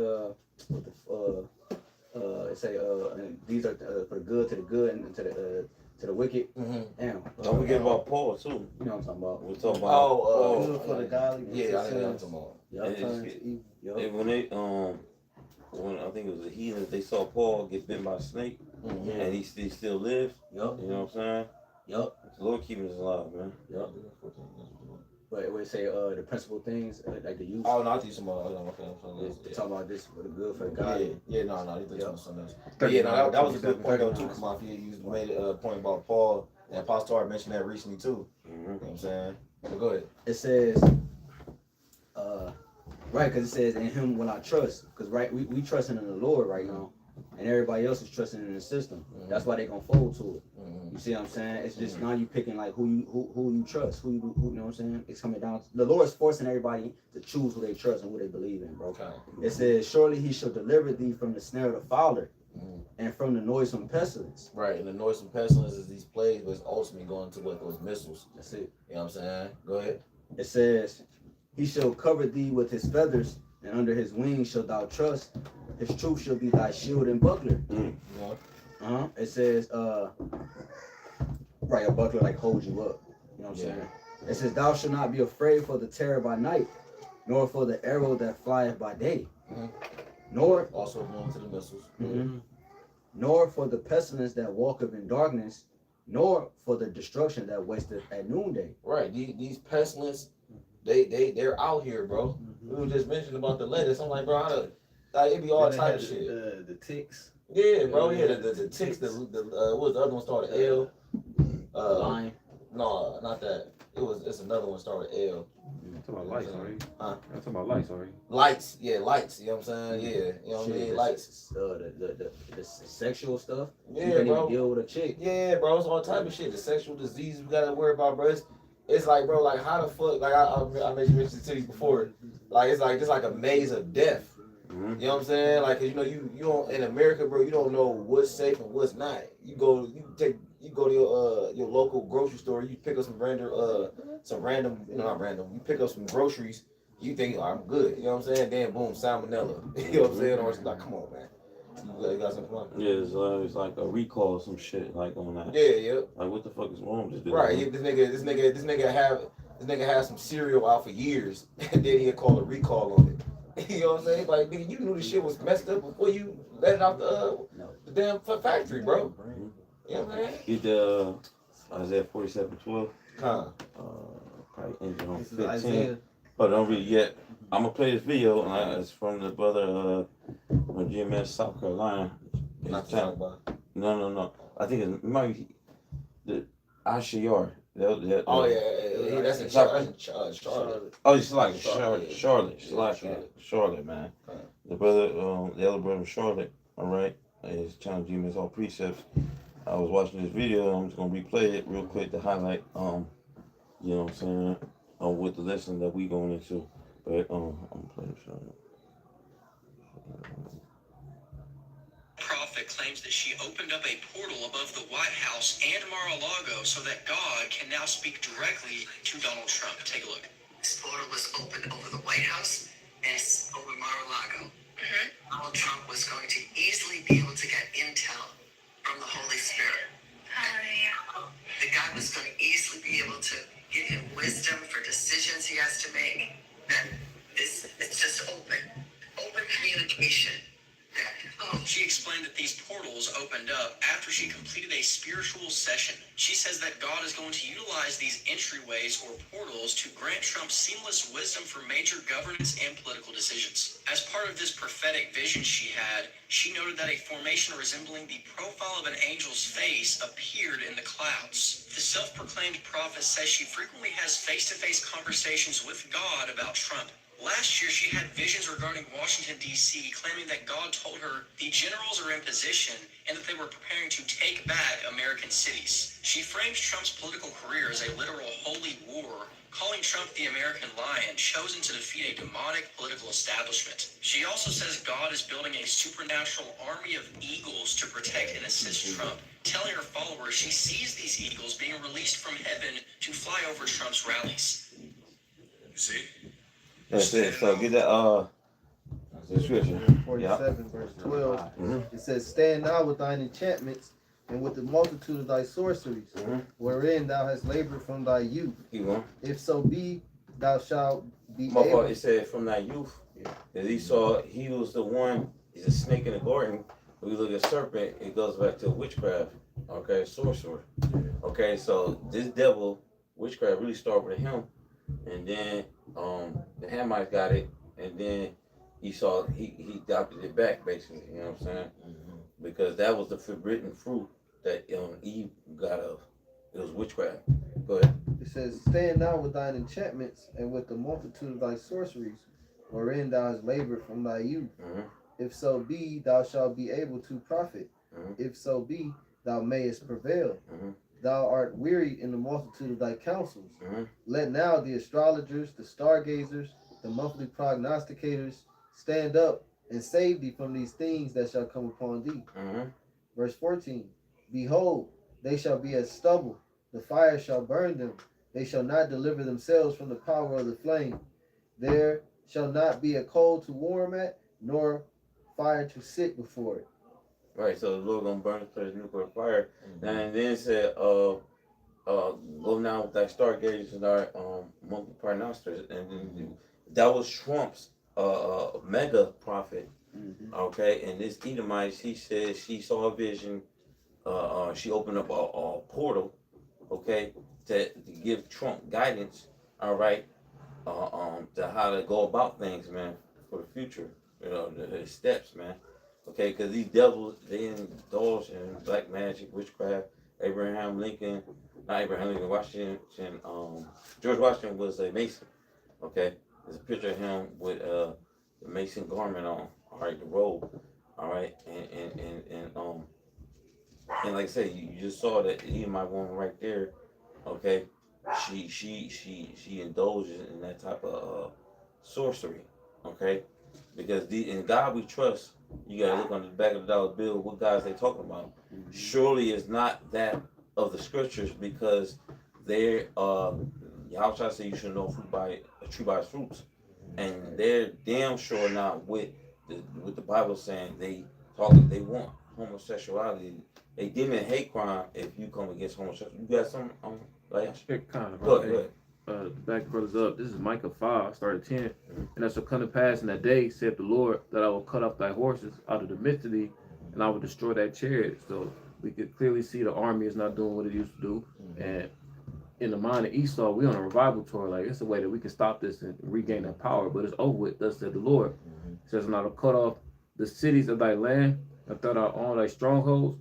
It say and these are for the good to the good and to the wicked. Mm-hmm. Damn. Don't forget about Paul too. You know what I'm talking about? We're talking about Paul. Good for the godly. Yeah, I know what I'm talking about. Yup. And Turns to evil. Yup. And when I think it was the heathens, they saw Paul get bitten by a snake, Mm-hmm. and he still lived. Yup. You know what I'm saying? Yup. The Lord keeping us alive, man. Yup. But it would say the principal things like the youth. Oh, no, I think some okay. Talk about this for the good for the Yeah, God. yeah, no, you think Yeah. something else. But yeah, no, that was a good point though too. 39. Come off, you made a point about Paul, and Apostle Art mentioned that recently too. Mm-hmm. You know what I'm saying? But go ahead. It says, right, because it says in him will I trust, because right we trusting in the Lord right now, and everybody else is trusting in the system. That's why they gonna fold to it. You see what I'm saying? It's just now you picking like who you trust, who you know what I'm saying? It's coming down. The Lord is forcing everybody to choose who they trust and who they believe in, bro. Okay. It says, surely he shall deliver thee from the snare of the fowler and from the noisome pestilence. Right, and the noisome pestilence is these plagues, but it's ultimately going to what those missiles. That's it. You know what I'm saying? Go ahead. It says, he shall cover thee with his feathers, and under his wings shalt thou trust. His truth shall be thy shield and buckler. You know? It says, right, a buckler like holds you up. You know what I'm saying? It says, thou shalt not be afraid for the terror by night, nor for the arrow that flieth by day, nor Also going to the missiles. nor for the pestilence that walketh in darkness, nor for the destruction that wasteth at noonday. Right, these pestilence, they're out here, bro. We were just mentioning about the lettuce. I'm like, bro, it be all Then they type had of shit. The ticks. Yeah, bro. Yeah, the ticks. The what was the other one started L? Lion. No, not that. It's another one started L. Talking about lights, sorry. Huh? I'm talking about lights, sorry. Lights. Yeah, lights. You know what I'm saying? Yeah, you know what I mean? Lights. The sexual stuff. You Yeah, can't bro. even deal with a chick. Yeah, bro. It's all type of shit. The sexual disease we gotta worry about, bro. It's like, bro, like how the fuck? Like I mentioned to you before. Like it's like a maze of death. You know what I'm saying? Like, 'cause you know, you don't in America, bro. You don't know what's safe and what's not. You go to your local grocery store. You pick up some random, not random. You pick up some groceries. You think, oh, I'm good. You know what I'm saying? Then boom, salmonella. You know what I'm saying? Or it's like, come on, man. You got something on? Yeah, it's like a recall or some shit like on that. Yeah. Like what the fuck is wrong with this dude? Right. This nigga have some cereal out for years, and then he'll call a recall on it. You know what I'm saying? Like, nigga, you knew the shit was messed up before you let it out the damn factory, bro. You know what I'm saying? Get the Isaiah 47:12. Probably engine on This is 15. Isaiah. But don't read yet. I'm gonna play this video, and it's from the brother from GMS South Carolina. Not to talk about. No. I think it might be the Ashiyar. Oh yeah, that's in Charlotte. Oh, it's like Charlotte, man. The brother, the other brother, Charlotte. All right, his channel GMS All Precepts. I was watching this video. I'm just gonna replay it real quick to highlight, you know what I'm saying, with the lesson that we going into. But I'm gonna play this right now. Prophet claims that she opened up a portal above the White House and Mar-a-Lago so that God can now speak directly to Donald Trump. Take a look. This portal was opened over the White House and over Mar-a-Lago. Donald Trump was going to easily be able to get intel from the Holy Spirit. That God was going to easily be able to give him wisdom for decisions he has to make. That it's just open communication. She explained that these portals opened up after she completed a spiritual session. She says that God is going to utilize these entryways or portals to grant Trump seamless wisdom for major governance and political decisions. As part of this prophetic vision she had, she noted that a formation resembling the profile of an angel's face appeared in the clouds. The self-proclaimed prophet says she frequently has face-to-face conversations with God about Trump. Last year, she had visions regarding Washington, D.C., claiming that God told her the generals are in position and that they were preparing to take back American cities. She framed Trump's political career as a literal holy war, calling Trump the American lion, chosen to defeat a demonic political establishment. She also says God is building a supernatural army of eagles to protect and assist Trump, telling her followers she sees these eagles being released from heaven to fly over Trump's rallies. You see? That's it. So get that description. 47 verse 12. It says, stand now with thine enchantments and with the multitude of thy sorceries, wherein thou hast labored from thy youth. If so be, thou shalt be able. It said from thy youth. That he was the one. He's a snake in the garden. When we look at serpent, it goes back to witchcraft. Okay, sorcerer. Okay, so this devil, witchcraft, really started with him. And then the Hamites got it, and then he adopted it back, basically. You know what I'm saying? Because that was the forbidden fruit that Eve got of. It was witchcraft. Go ahead. It says, stand now with thine enchantments and with the multitude of thy sorceries, wherein thou hast labored from thy youth. If so be, thou shalt be able to profit. If so be, thou mayest prevail. Thou art weary in the multitude of thy counsels. Let now the astrologers, the stargazers, the monthly prognosticators stand up and save thee from these things that shall come upon thee. Verse 14, behold, they shall be as stubble. The fire shall burn them. They shall not deliver themselves from the power of the flame. There shall not be a coal to warm at, nor fire to sit before it. Right, so the Lord gonna burn this place nuclear fire. And then it said, go now with thy stargazers and our monthly prognosticators. And then that was Trump's mega prophet. Okay, and this Edomite, she said she saw a vision. She opened up a portal, okay, to give Trump guidance, all right, to how to go about things, man, for the future, you know, the steps, man. Okay, because these devils, they indulge in black magic, witchcraft. Washington, George Washington was a Mason. Okay, there's a picture of him with the Mason garment on. All right, the robe. All right, and like I said, you just saw that my woman right there. Okay, she indulges in that type of sorcery. Okay, Because in God we trust. You gotta look on the back of the dollar bill. What guys they talking about? Surely it's not that of the scriptures, because they're Yahweh say you should know a tree by its fruits, and they're damn sure not with the Bible saying they want homosexuality. They demon hate crime if you come against homosexuality. You got some like Kind of. go ahead. Back brothers up. This is Micah 5, started 10. And that shall come to pass in that day, saith the Lord, that I will cut off thy horses out of the midst of thee, and I will destroy thy chariot. So we could clearly see the army is not doing what it used to do. And in the mind of Esau, we on a revival tour. Like, it's a way that we can stop this and regain that power. But it's over with, thus said the Lord. It says, and I will cut off the cities of thy land, and throw out all thy strongholds,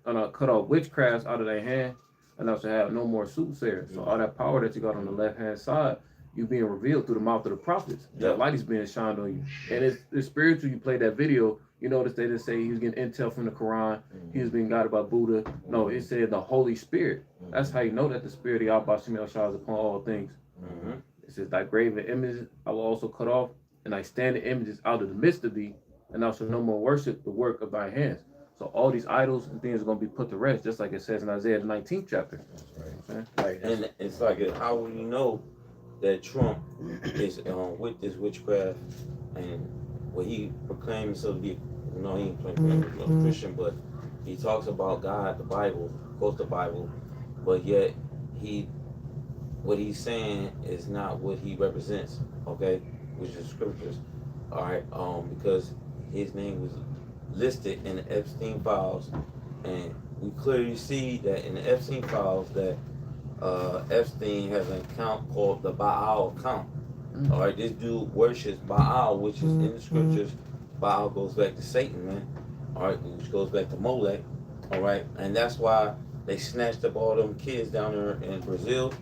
and I'll cut off witchcrafts out of thy hand, and thou shalt have no more soothsayers. So all that power that you got on the left-hand side, you being revealed through the mouth of the prophets. That light is being shined on you. And it's spiritual. You played that video, you notice they didn't say he was getting intel from the Quran, he was being guided by Buddha. No, it said the Holy Spirit. That's how you know that the spirit of AHBANAWA is upon all things. It says, thy graven images I will also cut off, and thy standing images out of the midst of thee, and thou shalt no more worship the work of thy hands. So all these idols and things are going to be put to rest, just like it says in Isaiah the 19th chapter. Right. And it's like, how will you know that Trump is with this witchcraft and what he proclaims himself to be? You know, he ain't claiming Christian, but he talks about God, the Bible, quotes the Bible, but yet what he's saying is not what he represents, okay, which is scriptures. All right, because his name was listed in the Epstein files, and we clearly see that in the Epstein files that Epstein has an account called the Baal account. All right, this dude worships Baal, which is in the scriptures. Baal goes back to Satan, man. All right, which goes back to Molech. All right, and that's why they snatched up all them kids down there in Brazil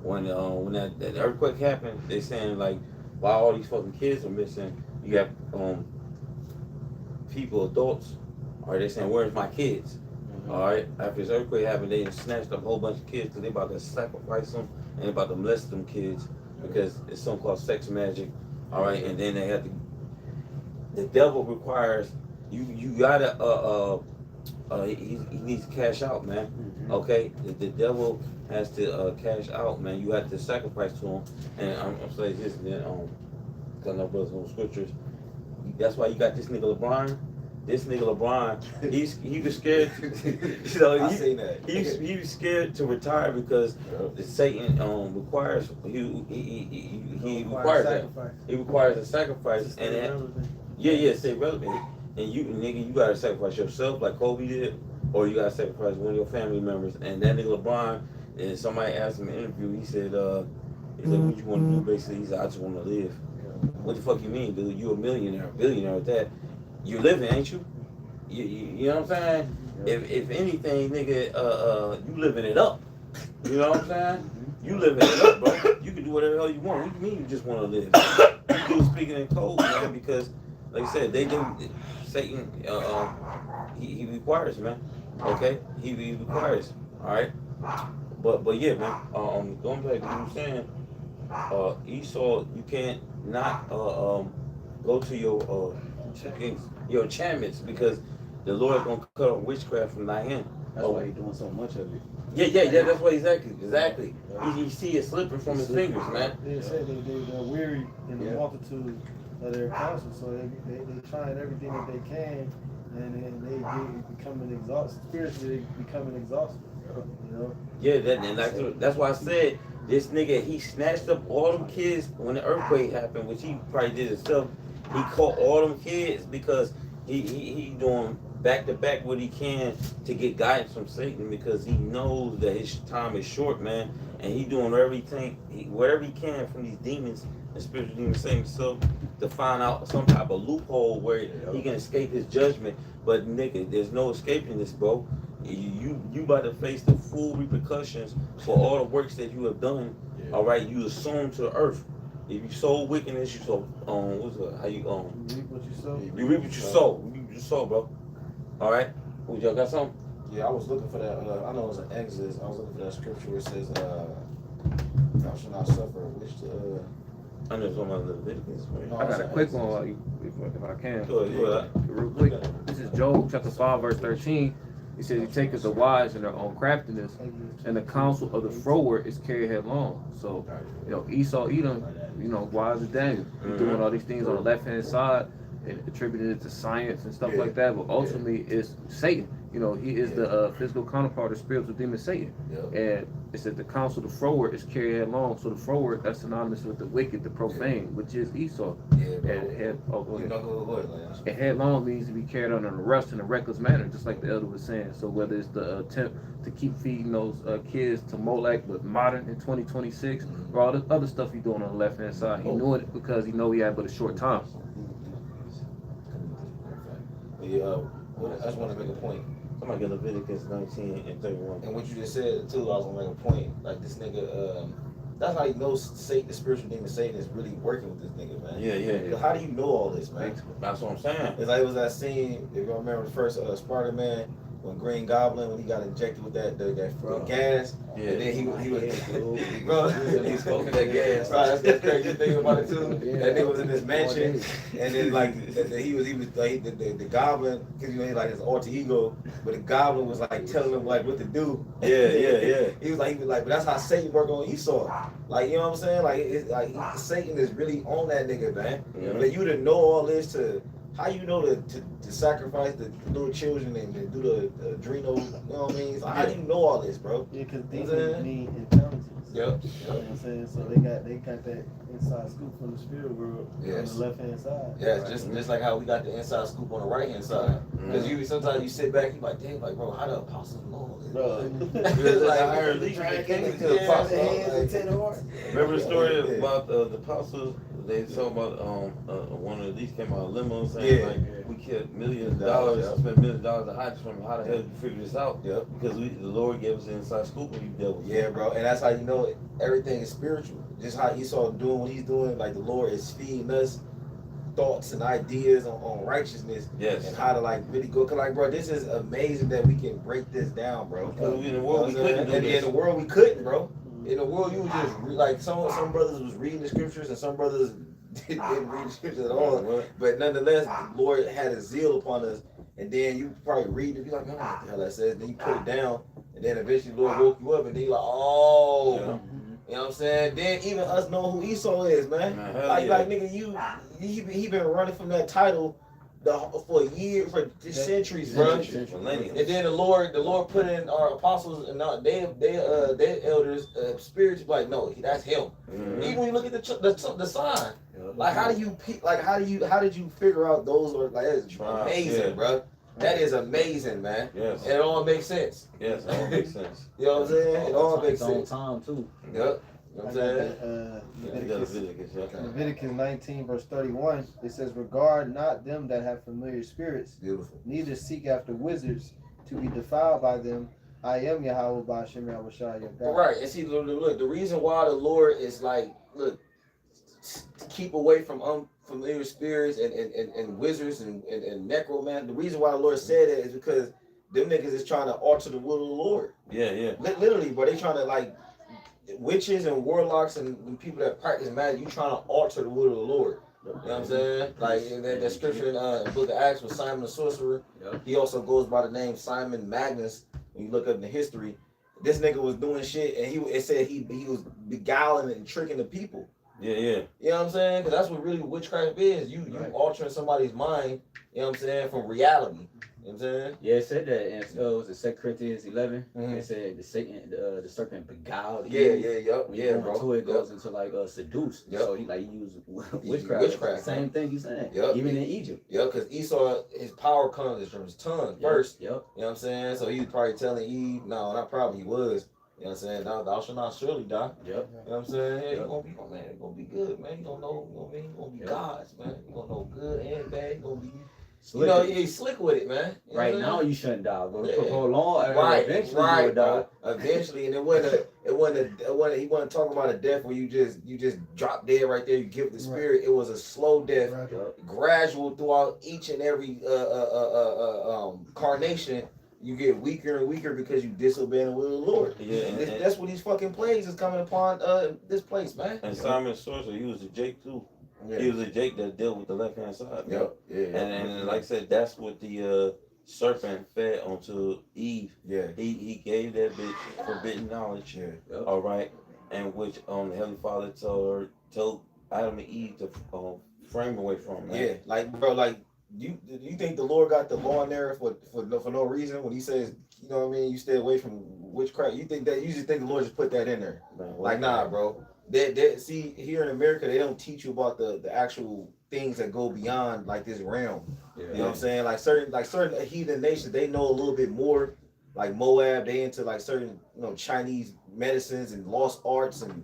when that earthquake happened. They saying like, why all these fucking kids are missing? You got people, adults, all right, they saying, where's my kids? All right, after this earthquake happened, they snatched up a whole bunch of kids because they about to sacrifice them and they about to molest them kids because it's something called sex magic. All right, and then they had to, the devil requires, you gotta, he needs to cash out, man. Okay, the devil has to cash out, man. You have to sacrifice to him. And I'm saying this, and then, because I brothers on scriptures, that's why you got this nigga LeBron. This nigga LeBron, he was scared. You know, he was scared to retire because Satan requires he requires that. He requires a sacrifice, and that, stay relevant. And you nigga, you gotta sacrifice yourself like Kobe did, or you gotta sacrifice one of your family members. And that nigga LeBron, and somebody asked him in an interview, he said, what you want to do? Basically, he said, I just want to live. What the fuck you mean, dude? You a millionaire, billionaire with that. You're living, ain't you? You know what I'm saying? If anything, nigga, you living it up. You know what I'm saying? You living it up, bro. You can do whatever the hell you want. What do you mean you just want to live? You do speaking in code, man, because, like I said, Satan, he requires, man. Okay? He requires, all right? But yeah, man, going back to what you were saying, Esau, you can't not go to your enchantments because the Lord gonna cut off witchcraft from thy hand. That's why he's doing so much of it. Yeah. That's why exactly. You see it slipping from his fingers, man. They said they're weary in the multitude of their counsel, so they trying everything that they can, and then they becoming exhausted spiritually, becoming exhausted. You know. Yeah, that's why I said this nigga, he snatched up all them kids when the earthquake happened, which he probably did himself. He caught all them kids because he doing back to back what he can to get guidance from Satan because he knows that his time is short, man, and he doing everything, whatever he can from these demons and spiritual demons, same himself, to find out some type of loophole where he can escape his judgment. But nigga, there's no escaping this, bro. You about to face the full repercussions for all the works that you have done. All right, you assume to the earth. If you sow wickedness, you sow what's it? How you reap what you sow. You reap what you sow. You reap what you sow, bro. All right. Y'all got something? Yeah, I was looking for that. I know it was an Exodus. I was looking for that scripture where it says, "Thou shalt not suffer a witch to I know some of Leviticus. Right? I got a quick one while you, if I can. Go ahead. Real quick. This is Job chapter 5, verse 13. He says, he taketh the wise in their own craftiness, and the counsel of the froward is carried headlong. So, Esau, Edom, wise as Daniel. He's doing all these things on the left-hand side and attributing it to science and stuff like that. But ultimately, it's Satan. He is the physical counterpart of spiritual demon Satan. And it said the counsel of the froward is carried headlong. So the froward, that's synonymous with the wicked, the profane, which is Esau. And headlong means to be carried on in a rush in a reckless manner, just like the elder was saying. So whether it's the attempt to keep feeding those kids to Molech, but modern in 2026, or all the other stuff he's doing on the left-hand side, he knew it because he know he had but a short time. I just want to make a point. Somebody get Leviticus 19 and 31. And what you just said too, I was gonna make a point. Like this nigga, that's how you know Satan, the spiritual demon Satan, is really working with this nigga, man. Yeah. How do you know all this, man? That's what I'm saying. It's like it was that scene, if you remember the first Spider-Man, when Green Goblin, when he got injected with that gas, and then he was bro, he spoke that gas. Right, that's crazy. You think about it too. That nigga was in his mansion, and then like he was like the Goblin, because he like his alter ego, but the Goblin was like telling him like what to do. Yeah. He was like, but that's how Satan work on Esau. Like, you know what I'm saying? Like, it's like Satan is really on that nigga, man. But you to know all this, to how you know to sacrifice the little children and do the adrenal, you know what I mean? So how do you know all this, bro? Yeah, because demons need intelligence. Yep. You know what I'm saying? So they got that inside scoop from the spirit world on the left hand side. Yeah, just like how we got the inside scoop on the right hand side. Because you sometimes you sit back, you like, damn, like bro, how the apostles know all this? Bro, Like, I heard they came to the apostles. Remember the story about the apostles? They talk about one of these came out of limo saying like we killed millions of dollars, spent millions of dollars to hide from. How the hell did you figure this out? Yep. Because the Lord gave us the inside scoop when you dealt with Yeah, bro, and that's how you know everything is spiritual. Just how Esau doing what he's doing, like the Lord is feeding us thoughts and ideas on righteousness. Yes. And how to like really go. Cause like, bro, this is amazing that we can break this down, bro. Because in the world we couldn't do in this. the world we couldn't, bro. In the world you was just like some brothers was reading the scriptures and some brothers didn't read the scriptures at all. But nonetheless, the Lord had a zeal upon us. And then you probably read it, be like, man, what the hell that says? Then you put it down, and then eventually the Lord woke you up, and then you're like, oh. Yeah. You know what I'm saying? Then even us know who Esau is, man. Like nigga, he been running from that title for a year, for centuries, bro. And then the Lord put in our apostles and their elders, spirits. Like, no, that's him. Even when you look at the sign, like how did you figure out those? Or like, that is amazing, bro. That is amazing, man. Yes. And it all makes sense. Yes, it all makes sense. You know what I'm saying? It all makes sense. on time too. Yep. You know what I'm saying? Leviticus 19 verse 31, it says, regard not them that have familiar spirits, Beautiful. neither seek after wizards to be defiled by them. I am YAHWAH BAHASHAM YAHWASHI, your God. Right. And see, look, the reason why the Lord is like, look, to keep away from unfamiliar spirits and wizards and necromancy, the reason why the Lord said that is because them niggas is trying to alter the will of the Lord. Yeah. Literally, but they trying to like witches and warlocks and people that practice magic, you trying to alter the will of the Lord. You know what I'm saying? Like in that scripture in the book of Acts with Simon the sorcerer, he also goes by the name Simon Magnus. When you look up in the history, this nigga was doing shit, and it said he was beguiling and tricking the people. Yeah. You know what I'm saying? Because that's what really witchcraft is. You altering somebody's mind, you know what I'm saying, from reality. You know what I'm saying? Yeah, it said that, and it was in 2 Corinthians 11. It said the serpent beguiled. Bro. So it goes into like seduce. So he used witchcraft. Same thing you saying. Even in Egypt. Because Esau, his power comes from his tongue first. Yep. You know what I'm saying? So he was probably telling Eve, no, not probably, he was. You know what I'm saying? Thou shalt not surely die. Yep. You know what I'm saying? Yeah, you're gonna be good, man. You don't know, you know what I mean? You're gonna be gods, man. You're gonna know good and bad. You're gonna be slick. He's slick with it, man. You right now you shouldn't die, but for long, eventually you will die. Eventually, and he wasn't talking about a death where you just drop dead right there, you give the spirit. It was a slow death, gradual throughout each and every carnation. you get weaker and weaker because you disobey the will of the Lord. Yeah, And and- that's what these fucking plagues is coming upon this place, man. And Simon Sorcerer, he was a Jake too. Yeah. He was a Jake that dealt with the left hand side. Yep. Yeah. And like I said, that's what the serpent fed onto Eve. Yeah. He gave that bitch forbidden knowledge. Yeah. Yep. All right, and which the Heavenly Father told Adam and Eve to frame away from. Man. Yeah. Like, bro, like you think the Lord got the law in there for no reason when He says, you know what I mean, you stay away from witchcraft? You think that you just think the Lord just put that in there? Man, Like, nah, bro. They see here in America, they don't teach you about the actual things that go beyond like this realm. Yeah. You know what I'm saying? Like certain heathen nations, they know a little bit more. Like Moab, they into like certain Chinese medicines and lost arts and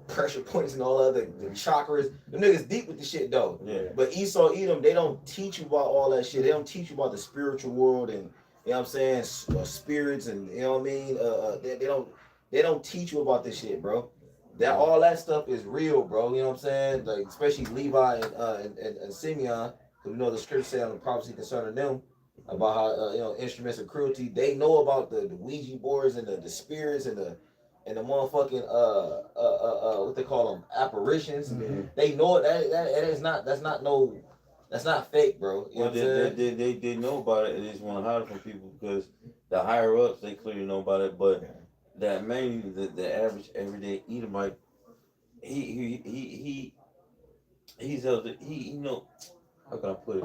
pressure points and all other the chakras. Them niggas deep with the shit though. Yeah. But Esau, Edom, they don't teach you about all that shit. They don't teach you about the spiritual world and you know what I'm saying, spirits and you know what I mean. They don't teach you about this shit, bro. That all that stuff is real, bro. You know what I'm saying? Like especially Levi and Simeon, because we know the scripture say on the prophecy concerning them about how instruments of cruelty. They know about the Ouija boards and the spirits and the motherfucking what they call them apparitions. Mm-hmm. They know it. That's not fake, bro. You know Well, what I'm saying? they know about it and they just want to hide it from people because the higher ups they clearly know about it, but that mainly the average everyday Edomite, he's how can I put it?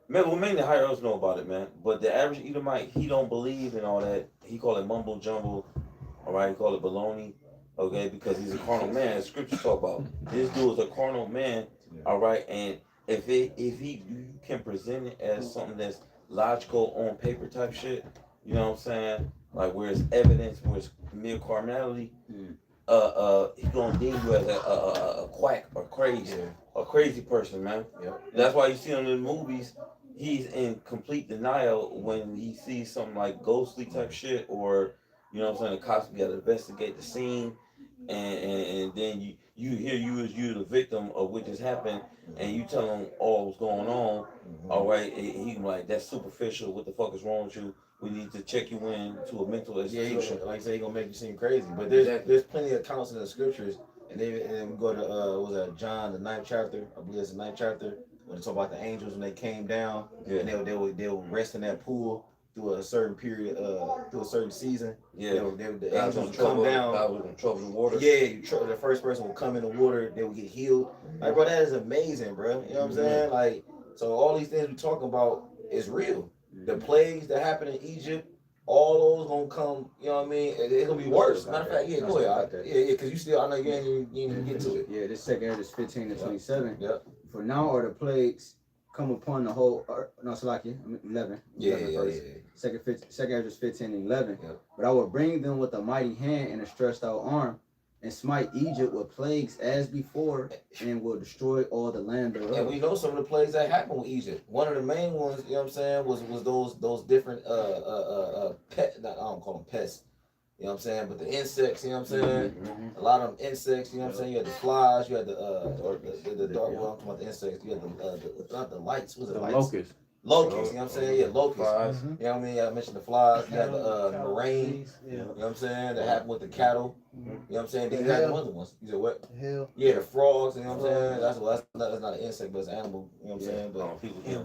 Man, well, mainly the higher ups know about it, man. But the average Edomite, he don't believe in all that. He call it mumbo jumbo, all right. He call it baloney, okay, because he's a carnal man. The scriptures talk about this dude is a carnal man, all right. And if you can present it as something that's logical on paper type shit, you know what I'm saying? Like where it's evidence, where it's mere carnality, he gonna deem you as a quack or crazy person, man. Yep. That's why you see him in the movies. He's in complete denial when he sees something like ghostly type shit, or you know what I'm saying. The cops got to investigate the scene, and then you hear you the victim of what just happened, and you tell him all what's going on. All right, and he can be like, that's superficial. What the fuck is wrong with you? We need to check you in to a mental Yeah, institution. like I say, he gonna make you seem crazy. But there's plenty of accounts in the scriptures, and then we go to what was that, John the 9th chapter? I believe it's the 9th chapter when they talk about the angels when they came down, and they would rest in that pool through a certain period, through a certain season. Yeah, the angels would come down. God was in trouble in water. Yeah, the first person will come in the water, they will get healed. Like, bro, that is amazing, bro. You know what I'm saying? Like, so all these things we talking about is real. The plagues that happened in Egypt, all those gonna come. You know what I mean? It's gonna be worse. Matter of fact, yeah, go ahead. Yeah, because you still, I know you ain't even get to it. Yeah, this second is 15 to 27. Yep. For now are the plagues come upon the whole earth. No, Salaki, 11. Yeah. Second is 15 and 11. Yep. But I will bring them with a mighty hand and a stretched out arm, and smite Egypt with plagues as before, and will destroy all the land thereof. And we know some of the plagues that happened with Egypt. One of the main ones, you know what I'm saying, was those different pet. I don't call them pests. You know what I'm saying? But the insects, you know what I'm saying? A lot of them insects, you know what I'm saying? You had the flies, you had the dark, well, I'm talking about the insects. You had the not the lights, was it The lights? locusts. Locusts, you know what I'm saying? Yeah, locusts. Flies. You know what I mean? I mentioned the flies. You had the Cattle rain. disease, You know what I'm saying? That happened with the cattle. You know what I'm saying? Then you The had the hail. other ones. You said what? Hell. Yeah, the frogs, you know what I'm saying? That's not an insect, but it's an animal, you know what I'm saying? But People getting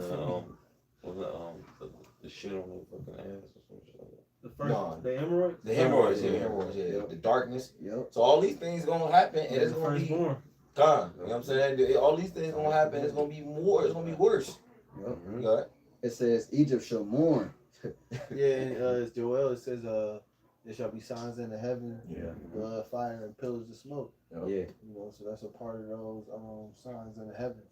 the shit on their fucking ass or some shit like that. The first, No. the hemorrhoids. the hemorrhoids, yeah. The darkness. Yep. So all these things gonna happen, and it's the gonna be firstborn. gone. You know what I'm saying? All these things gonna happen. It's gonna be more. It's gonna be worse. Yep. You got it? It says Egypt shall mourn. Yeah, and it's Joel. It says, there shall be signs in the heaven, blood, fire, and pillars of smoke. Yeah. You know, so that's a part of those signs in the heavens.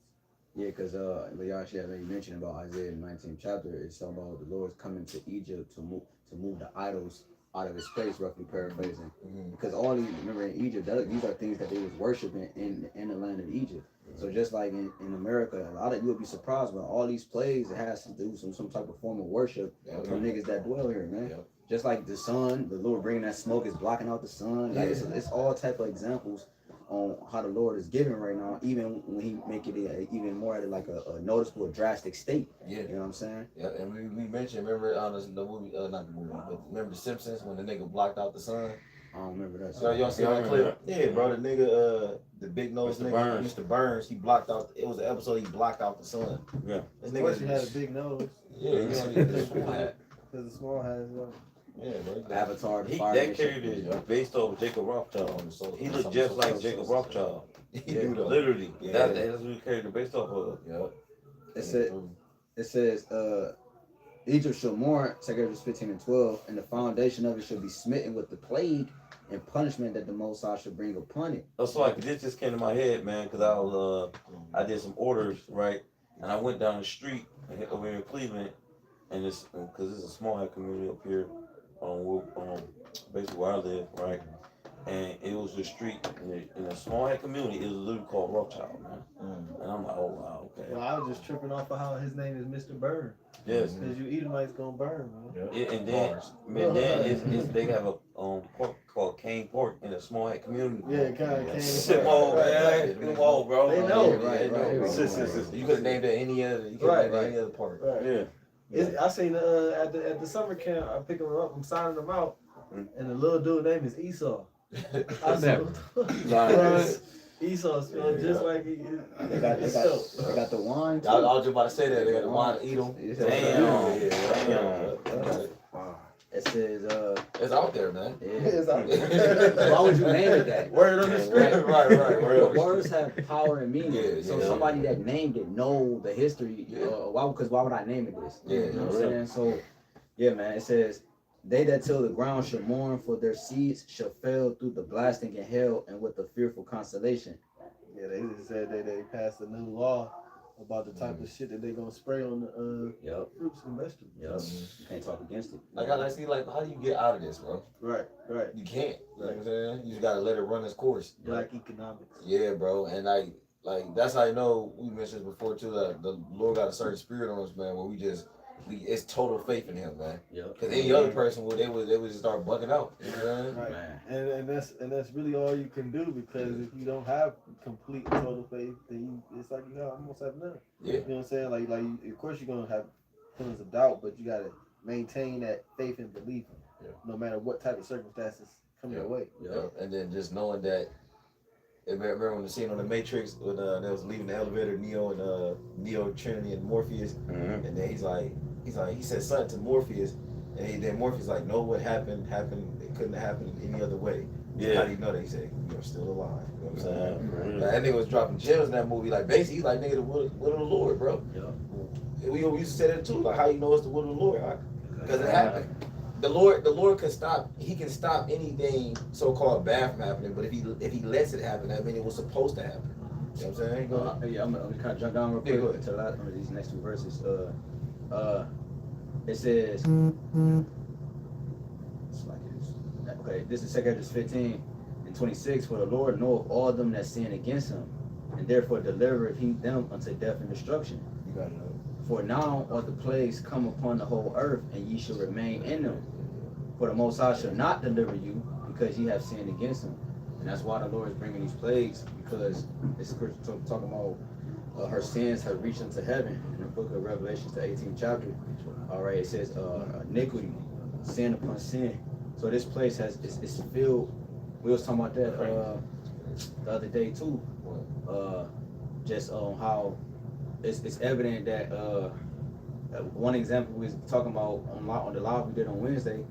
Yeah, because Yahawashi had already mentioned about Isaiah 19th chapter. It's talking about the Lord's coming to Egypt to move the idols out of his place, roughly paraphrasing. Because all these, remember in Egypt, these are things that they was worshiping in the land of Egypt. So just like in America, a lot of you would be surprised about all these plagues. It has to do some type of form of worship for niggas that dwell here, man. Yep. Just like the sun, the Lord bringing that smoke is blocking out the sun. Like it's all type of examples on how the Lord is giving right now, even when He make it even more at like a noticeable, drastic state. Yeah. You know what I'm saying? Yeah, and we mentioned, remember the movie, not the movie, but remember The Simpsons when the nigga blocked out the sun? I don't remember that. So y'all see that clip? Yeah, bro, the nigga, the big nose Mr. nigga, Burns. Mr. Burns, he blocked out. It was an episode he blocked out the sun. Yeah. This Of course, he nigga had a big nose. Yeah, you know, the small hat. Because the small hat is like, Yeah, bro. Avatar, the He fire. that character is based off Jacob Rothschild. So He looked just like Jacob Rothschild. He do though. Literally. Yeah. That's what the character based off of. Yeah. It says, Egypt shall mourn, 2 Kings 15 and 12, and the foundation of it shall be smitten with the plague and punishment that the Most High shall bring upon it. That's like this just came to my head, man, because I was I did some orders, right? And I went down the street over here in Cleveland, and it's because it's a small hat community up here, basically where I live, right? And it was the street in a small hat community. It was literally called RAWCHAA, man. And I'm like, oh wow, okay. well, I was just tripping off of how his name is Mr. Burn. Yes. Because you Edomites gonna burn, man. Yeah. And then they have a pork called cane pork in a small hat community. Yeah, it kind of came. Come on, man. Come on, bro. They know. Right. You could have named it any other. You could Right, have named any other part. Right. Yeah. I seen at the summer camp. I pick them up. I'm signing them out, Mm. and the little dude name is Esau. I Never. Esau spelled just like he. They got the wine. Too. I was just about to say that. They got the wine to eat them. Damn. It says, It's out there, man. It's out there. why would you name it that? Word on the street. Right. The words have power and meaning. Yeah, so yeah. somebody that named it know the history. Yeah. Why would I name it this? Yeah, You know what I'm saying? So, yeah, man. It says, they that till the ground shall mourn, for their seeds shall fail through the blasting in hell and with the fearful consolation. Yeah, they just said that they passed a new law about the type of shit that they gonna spray on the Yep. fruits and vegetables. Yep. You can't talk against it. Like I see, like how do you get out of this, bro? Right. You can't. You know what I'm saying? You just gotta let it run its course. Black economics. Yeah, bro. And like that's how you know we mentioned before too that the Lord got a certain spirit on us, man. Where it's total faith in Him, man. Yep. Because any other person they would just start bucking out. You know what I mean? Right. Man. And that's really all you can do, because if you don't have complete total faith, then it's like you almost have none. Yeah. You know what I'm saying? Like of course you're gonna have feelings of doubt, but you gotta maintain that faith and belief, no matter what type of circumstances come your way. Yeah. And then just knowing that. Remember when the scene on the Matrix when they was leaving the elevator, Neo, Trinity, and Morpheus, and then he said something to Morpheus, and then Morpheus like, no, what happened. It couldn't have happened any other way. Yeah. How do you know? They said you're still alive. You know what I'm saying? Mhm. Like, that nigga was dropping gems in that movie. Like basically, he's like, nigga, the will of the Lord, bro. Yeah. We used to say that too. Like, how you know it's the will of the Lord? Because it happened. The Lord can stop. He can stop anything so-called bad from happening. But if he lets it happen, I mean, it was supposed to happen. You know what I'm saying? Go ahead. I'm gonna kind of jump down real Yeah, go quick ahead. to these next two verses. It says, it's like this. Okay, this is 2 Kings 15 and 26. For the Lord knoweth all them that sin against Him, and therefore delivereth He them unto death and destruction. You got it. For now are the plagues come upon the whole earth, and ye shall remain in them. For the Most High shall not deliver you, because ye have sinned against Him. And that's why the Lord is bringing these plagues, because this scripture talking about her sins have reached unto heaven. In the book of Revelation, the 18th chapter. All right, it says iniquity, sin upon sin. So this place it's filled. We was talking about that the other day too. Just on how it's evident that one example we was talking about on the live we did on Wednesday.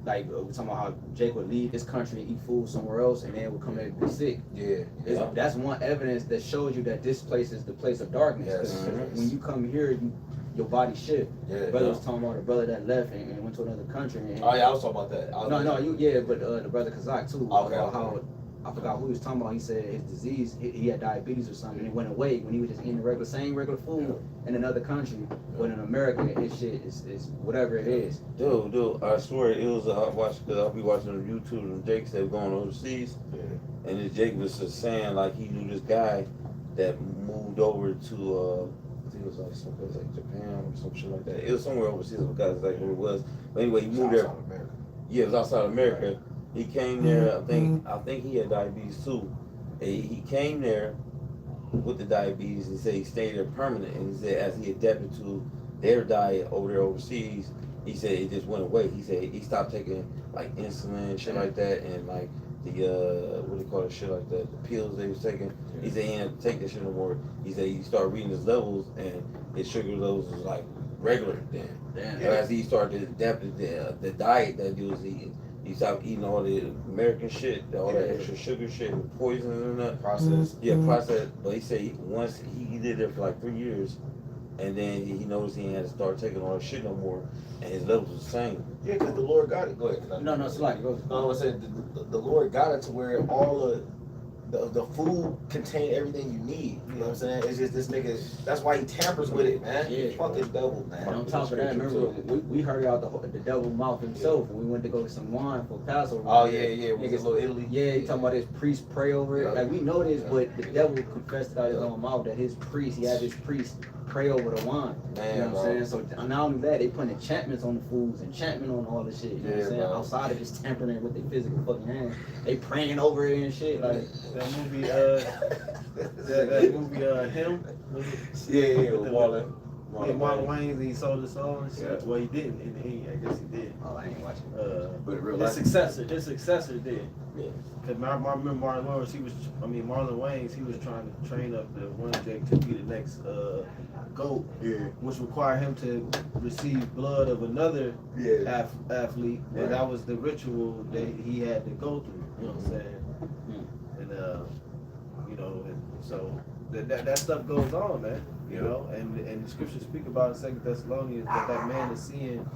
Like we're talking about how Jake would leave this country and eat food somewhere else, and then would come back and be sick. Yeah. That's one evidence that shows you that this place is the place of darkness. Yes. When you come here, your body shift. Yeah. Brother was talking about a brother that left and went to another country. And, Oh yeah, I was talking about that. but the brother Kazak too. Okay. How I forgot who he was talking about. He said his disease, he had diabetes or something, and it went away when he was just eating the same regular food in another country. But in America, his shit is whatever it is. Dude, I swear it was because I'll be watching on YouTube and Jake said going overseas, and then Jake was just saying like he knew this guy that moved over to I think it was like someplace like Japan or some shit like that. It was somewhere overseas. I forgot exactly where it was. But anyway, he moved there. Yeah, it was outside America. He came there. I think he had diabetes too, He came there with the diabetes and said he stayed there permanent. And he said as he adapted to their diet over there overseas, he said it just went away. He said he stopped taking like insulin and shit like that, and like the what do you call it, shit like that, the pills they was taking. He said he didn't take that shit no more. He said he started reading his levels and his sugar levels was like regular then. Damn. As he started to adapt to the diet that he was eating, he stopped eating all the American shit, all that extra sugar shit, and poison and that. Process. Yeah, process. But he said once he did it for like 3 years, and then he noticed he had to start taking all that shit no more, and his levels was the same. Yeah, because the Lord got it. Go ahead. No, it's like, go. No, I said the Lord got it to where all of the food contained everything you need. You know what I'm saying? It's just this nigga. That's why he tampers with it, man. Yeah. Fucking devil, man. And on top of that, remember we heard out the devil mouth himself when we went to go get some wine for Passover. Oh yeah. We Niggas, get a little Italy. Yeah, he talking about his priest pray over it. Yeah. Like we know this, but the devil confessed it out his own mouth that his priest, he had his priest pray over the wine. Man, You know what bro. I'm saying? So not only that, they putting enchantments on the foods, enchantment on all the shit. You know what I'm saying? bro. Outside of just tampering with their physical fucking hands, they praying over it and shit. Like That movie, that movie, him. Yeah, With the- Marlon. Yeah, Marlon Wayans, he sold his soul and shit. Yeah. Well, he didn't in the end. I guess he did. oh, I ain't watching. But real His life. successor did. Yeah. Cause I remember Marlon Wayans, he was trying to train up the one day to be the next GOAT, Yeah. which required him to receive blood of another Yeah. athlete, and that was the ritual that he had to go through. You know what I'm saying? And you know, and so that stuff goes on, man. You know, and the scriptures speak about in 2 Thessalonians that man is seeing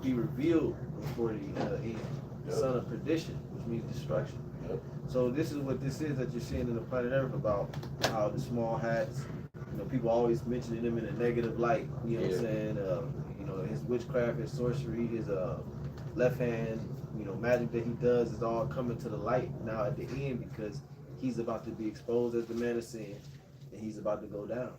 be revealed before the end, the son of perdition, which means destruction. Yep. So this is what this is that you're seeing in the planet Earth about how the small hats, you know, people always mentioning them in a negative light. You know what I'm saying? You know, his witchcraft, his sorcery, his left hand, you know, magic that he does is all coming to the light now at the end because he's about to be exposed as the man of sin, and he's about to go down.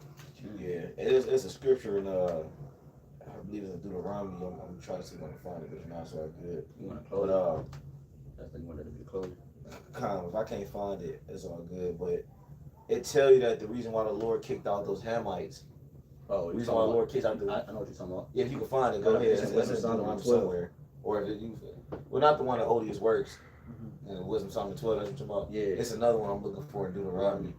Yeah. It's a scripture in I believe it's in Deuteronomy. I'm trying to see if I can find it, but it's not so good. You want to close But it? That's the one that be closed. if I can't find it, it's all good. But it tell you that the reason why the Lord kicked out those Hamites. Oh, The reason why the Lord kicked out the. I know what you're talking about. Yeah, if you can find it, go ahead. It's in Deuteronomy somewhere. Or if you, well, not the one that Odious works. And Wisdom Solomon 12. That's what you're talking about. Yeah. It's another one I'm looking for in Deuteronomy.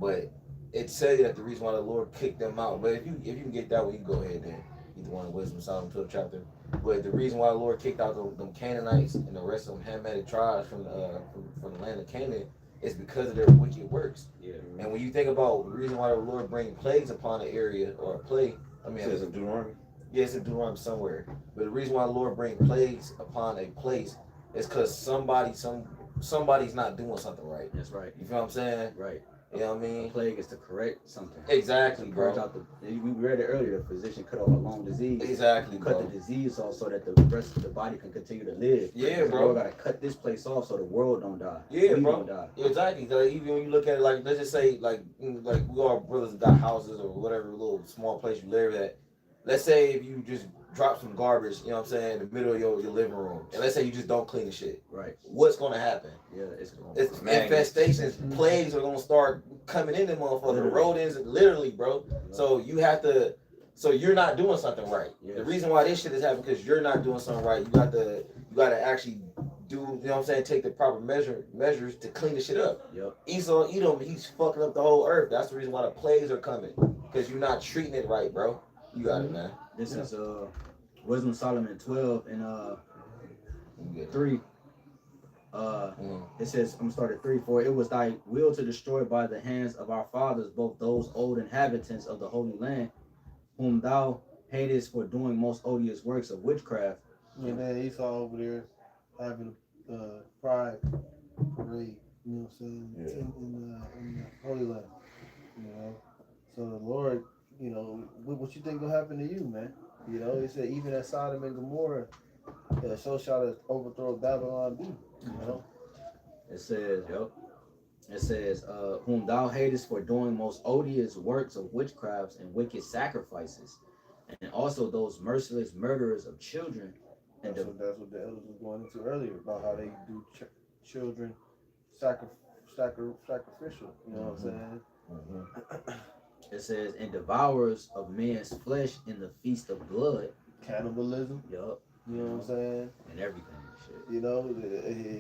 But it tell you that the reason why the Lord kicked them out. But if you can get that one, you can go ahead then. Either one of Wisdom Solomon 12 chapter. But the reason why the Lord kicked out them Canaanites and the rest of them Hamitic tribes from the land of Canaan is because of their wicked works. Yeah. And when you think about the reason why the Lord bring plagues upon an area or a plague, I mean, Says in Deuteronomy. yeah, it's in Deuteronomy somewhere. But the reason why the Lord bring plagues upon a place is because somebody's not doing something right. That's right. You feel what I'm saying? Right. You know what I A mean? plague is to correct something. Exactly, To bro. purge out we read it earlier. The physician cut off a long disease. Exactly, Cut bro. the disease off so that the rest of the body can continue to live. Yeah, So bro. the Lord gotta cut this place off so the world don't die. Yeah, we bro. don't die. Exactly. Cause even when you look at it, like let's just say, like we all brothers that got houses or whatever little small place you live at. Let's say if you just drop some garbage, you know what I'm saying, in the middle of your living room, and let's say you just don't clean the shit. Right. What's gonna happen? Yeah, it's It's Maggots. infestations, plagues are gonna start coming in them motherfuckers. Literally. Rodents, literally, bro. So you have to. So you're not doing something right. Yes. The reason why this shit is happening because you're not doing something right. You got to actually do. You know what I'm saying? Take the proper measures to clean the shit up. Yep. Esau, Edom, he's fucking up the whole earth. That's the reason why the plagues are coming because you're not treating it right, bro. You got it, man. This is Wisdom Solomon 12 and You get it. 3. It says, I'm gonna start at 3. For it was thy will to destroy by the hands of our fathers both those old inhabitants of the Holy Land, whom thou hatest for doing most odious works of witchcraft. And then Esau over there having a pride parade, you know what I'm saying, in the Holy Land, you know. So the Lord, you know, what you think gonna happen to you, man? You know, he said even at Sodom and Gomorrah, so shall the overthrow of Babylon be, you know. It says, whom thou hatest for doing most odious works of witchcrafts and wicked sacrifices, and also those merciless murderers of children. And That's what the elders was going into earlier about how they do children sacrificial. You know what I'm saying? It says, and devourers of men's flesh in the feast of blood. Cannibalism. Yup. You know what I'm saying? And everything and shit. You know,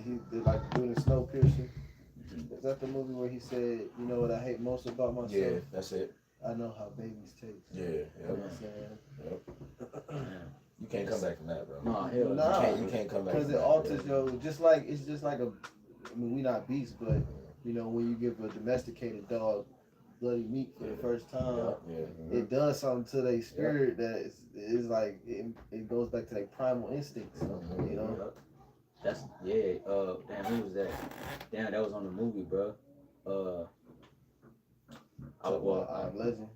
he did like doing the snow piercing. Is that the movie where he said, you know what I hate most about myself? Yeah, that's it. I know how babies taste. Yeah, You know yep. what I'm saying? You can't come back from that, bro. No, hell no. Nah. You can't come back. Because from it that, alters bro. your, it's just like a, I mean, we not beasts, but, you know, when you give a domesticated dog bloody meat for the first time, it does something to their spirit that is like, it goes back to their primal instincts, you know? That's, damn, who was that? Damn, that was on the movie, bro. I'm Legend.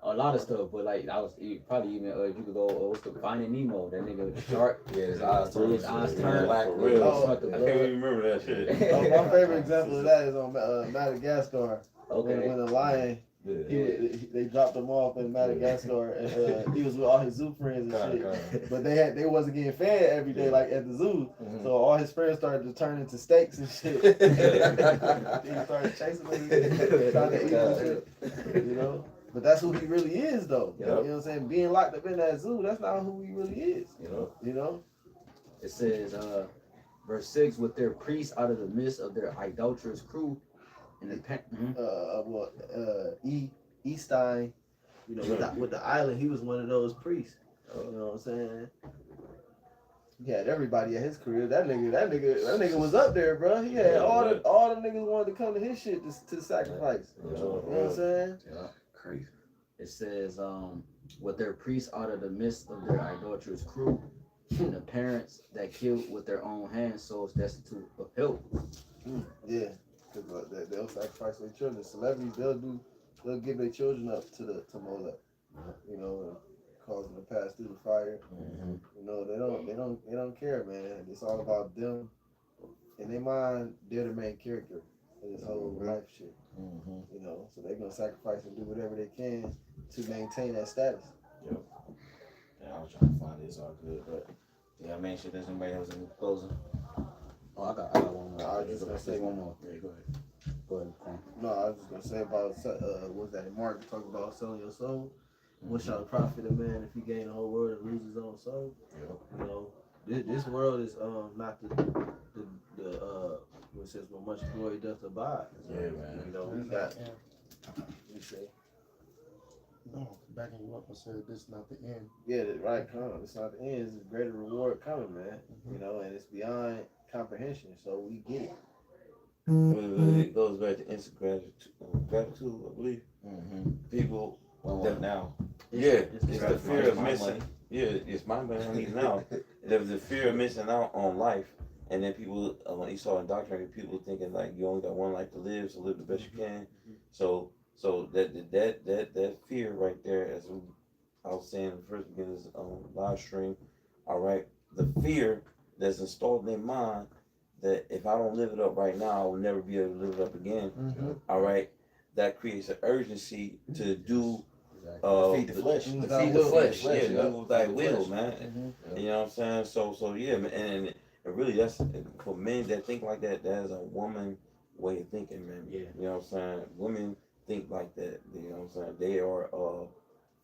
A lot of stuff, but like I was probably even if you could go what's the Finding Nemo, that nigga with the shark. Yeah, his eyes turned. His eyes turned. Black, For real. Oh, Suck the I blood. can't even remember that shit. My favorite example of that is on Madagascar. Okay. When the lion, they dropped him off in Madagascar, and he was with all his zoo friends and shit. But they wasn't getting fed every day like at the zoo, so all his friends started to turn into steaks and shit. He started chasing them, trying to eat them and shit, you know. But that's who he really is, though. You know what I'm saying? Being locked up in that zoo, that's not who he really is. You know. It says, verse 6, with their priests out of the midst of their idolatrous crew, and the Eastine, you know, with the island, he was one of those priests. You know what I'm saying? He had everybody at his career. That nigga was up there, bro. He had all the niggas wanted to come to his shit to sacrifice. You know what I'm saying? Yeah. Crazy. it says, with their priests out of the midst of their idolatrous crew, and the parents that killed with their own hands souls destitute of help. Yeah, because they'll sacrifice their children. Celebrities, they'll give their children up to Molech, you know, and cause them to pass through the fire. You know, they don't care, man. It's all about them. In their mind, they're the main character in this whole life shit. You know, so they're gonna sacrifice and do whatever they can to maintain that status. Yep. Yeah, I was trying to find this all good, but yeah, I mean, shit. Does anybody else in closing? Oh, I got one more. I was just gonna say one more. Yeah, go ahead. Go ahead. Come on. No, I was just gonna say about what's that? Mark talking about selling your soul. What shall it profit a man if he gain the whole world and lose his own soul? You know, this world is not the what says, well, much glory doth abide. Yeah, man. You know, we got. You say. No, backing you up, I said this is not the end. Yeah, right. It's not the end. It's a greater reward coming, man. You know, and it's beyond comprehension. So we get it. It goes back to instant gratitude, I believe. People Well, now. Yeah, it's the Gratitude fear is of my missing. money. Yeah, it's my money I need now. There's the fear of missing out on life, and then people, when you saw indoctrinated people thinking like you only got one life to live, so live the best you can. So that fear right there, as I was saying in the first beginning live stream, all right, the fear that's installed in their mind that if I don't live it up right now, I will never be able to live it up again. All right, that creates an urgency to do. Feed the flesh. Feed the flesh, yeah, do with thy will, man. Mm-hmm. You know what I'm saying? So yeah, man, and really that's for men that think like that. That is a woman way of thinking, man. Yeah. You know what I'm saying? Women think like that. You know what I'm saying? They are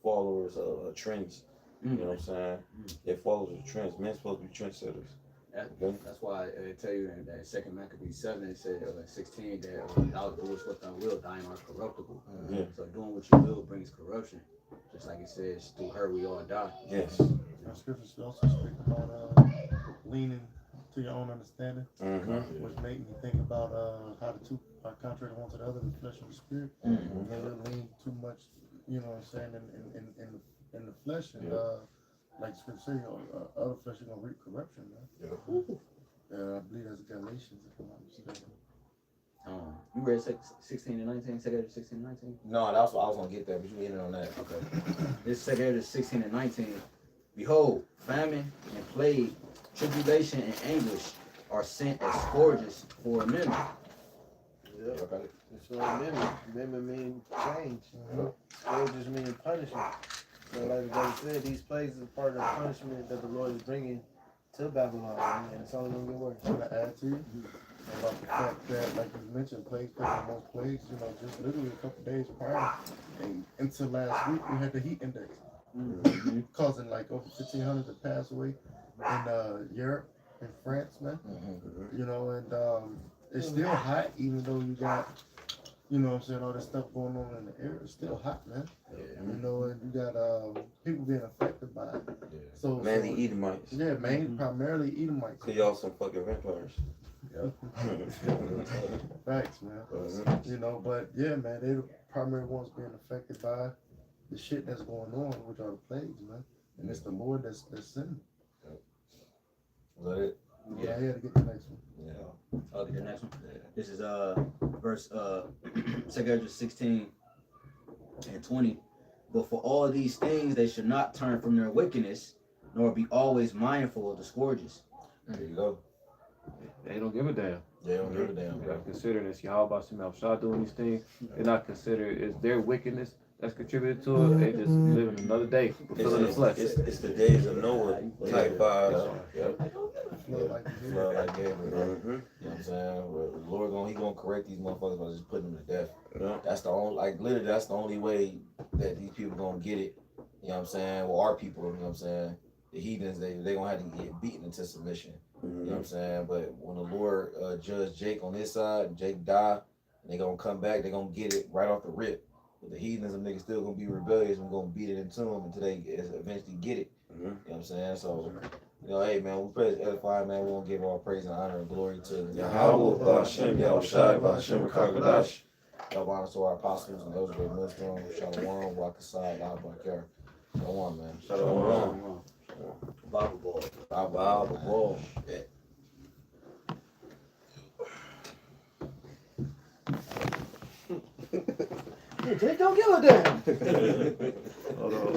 followers of trends. You know what I'm saying? They're followers of trends. Men supposed to be trendsetters. That's why I tell you in that second Maccabees 7, it said 16 that thou doest what thou wilt, thine are corruptible. So doing what you will brings corruption. Just like it says, through her we all die. Yes. Our scriptures also speak about leaning to your own understanding, which made me think about how the two are contrary one to the other, the flesh and the spirit. And they lean too much, you know what I'm saying, in the flesh, and like scripture say, other flesh are gonna reap corruption, man. I believe that's Galatians, if I'm not mistaken. You read 16 and 19, 2 Editors 16 and 19? No, that's what I was gonna get there, but you ended on that. Okay. This 2 Editors 16 and 19. Behold, famine and plague, tribulation and anguish are sent as scourges for a minute. Yeah. It's for amendment mean change. Scourges mean punishment. So like the brother said, these plagues are part of the punishment that the Lord is bringing to Babylon, man, and it's only gonna get worse. Can I add to you? about the fact that, like you mentioned, plagues coming among plagues, you know, just literally a couple days prior, and until last week, we had the heat index, causing like over 1,500 to pass away in Europe and France, man. You know, and it's still hot, even though you got, you know what I'm saying, all this stuff going on in the air. It's still hot, man. You know, and you got people being affected by it. So Mainly Edomites. Yeah, primarily Edomites. Cause y'all some fucking vampires. Facts, man. You know, but yeah, man, they're the primary ones being affected by the shit that's going on, which are the plagues, man. And it's the Lord that's sending. Is that it? Yeah, I had to get the next one. Yeah. I'll get the next one. This is verse 2 16 and 20. But for all these things they should not turn from their wickedness, nor be always mindful of the scourges. There you go. They don't give a damn. They don't give a damn, They're bro. not considering this YAHWASHI doing these things. They're not considering it's their wickedness that's contributed to it. They just living another day, fulfilling the flesh. It's the days of Noah type vibes. Yep. Flood like you Flood like Gabriel. Mhm. You know what I'm saying? Well, the Lord he gonna correct these motherfuckers by just putting them to death. Yeah. That's the only, like, literally, that's the only way that these people gonna get it. You know what I'm saying? Well, our people, you know what I'm saying? The heathens, they gonna have to get beaten into submission. You know what I'm saying? But when the Lord judged Jake on his side, and Jake died, and they gonna come back, they gonna get it right off the rip. But the heathens, them niggas still gonna be rebellious and gonna beat it into them until they eventually get it. You know what I'm saying? So, you know, hey man, we praise edify, man. We want to give all praise and honor and glory to Yahawah, BAHASHAM, YAHAWASHI, BAHASHAM, HAQADASH. Double honor to our apostles and those of the wisdom. Shalom, YAHAWASHI, LAIWALAMYAM. Shalom, man. Shalom. Bible boy. Bible boy. Yeah. Jake don't give a damn. Hold on.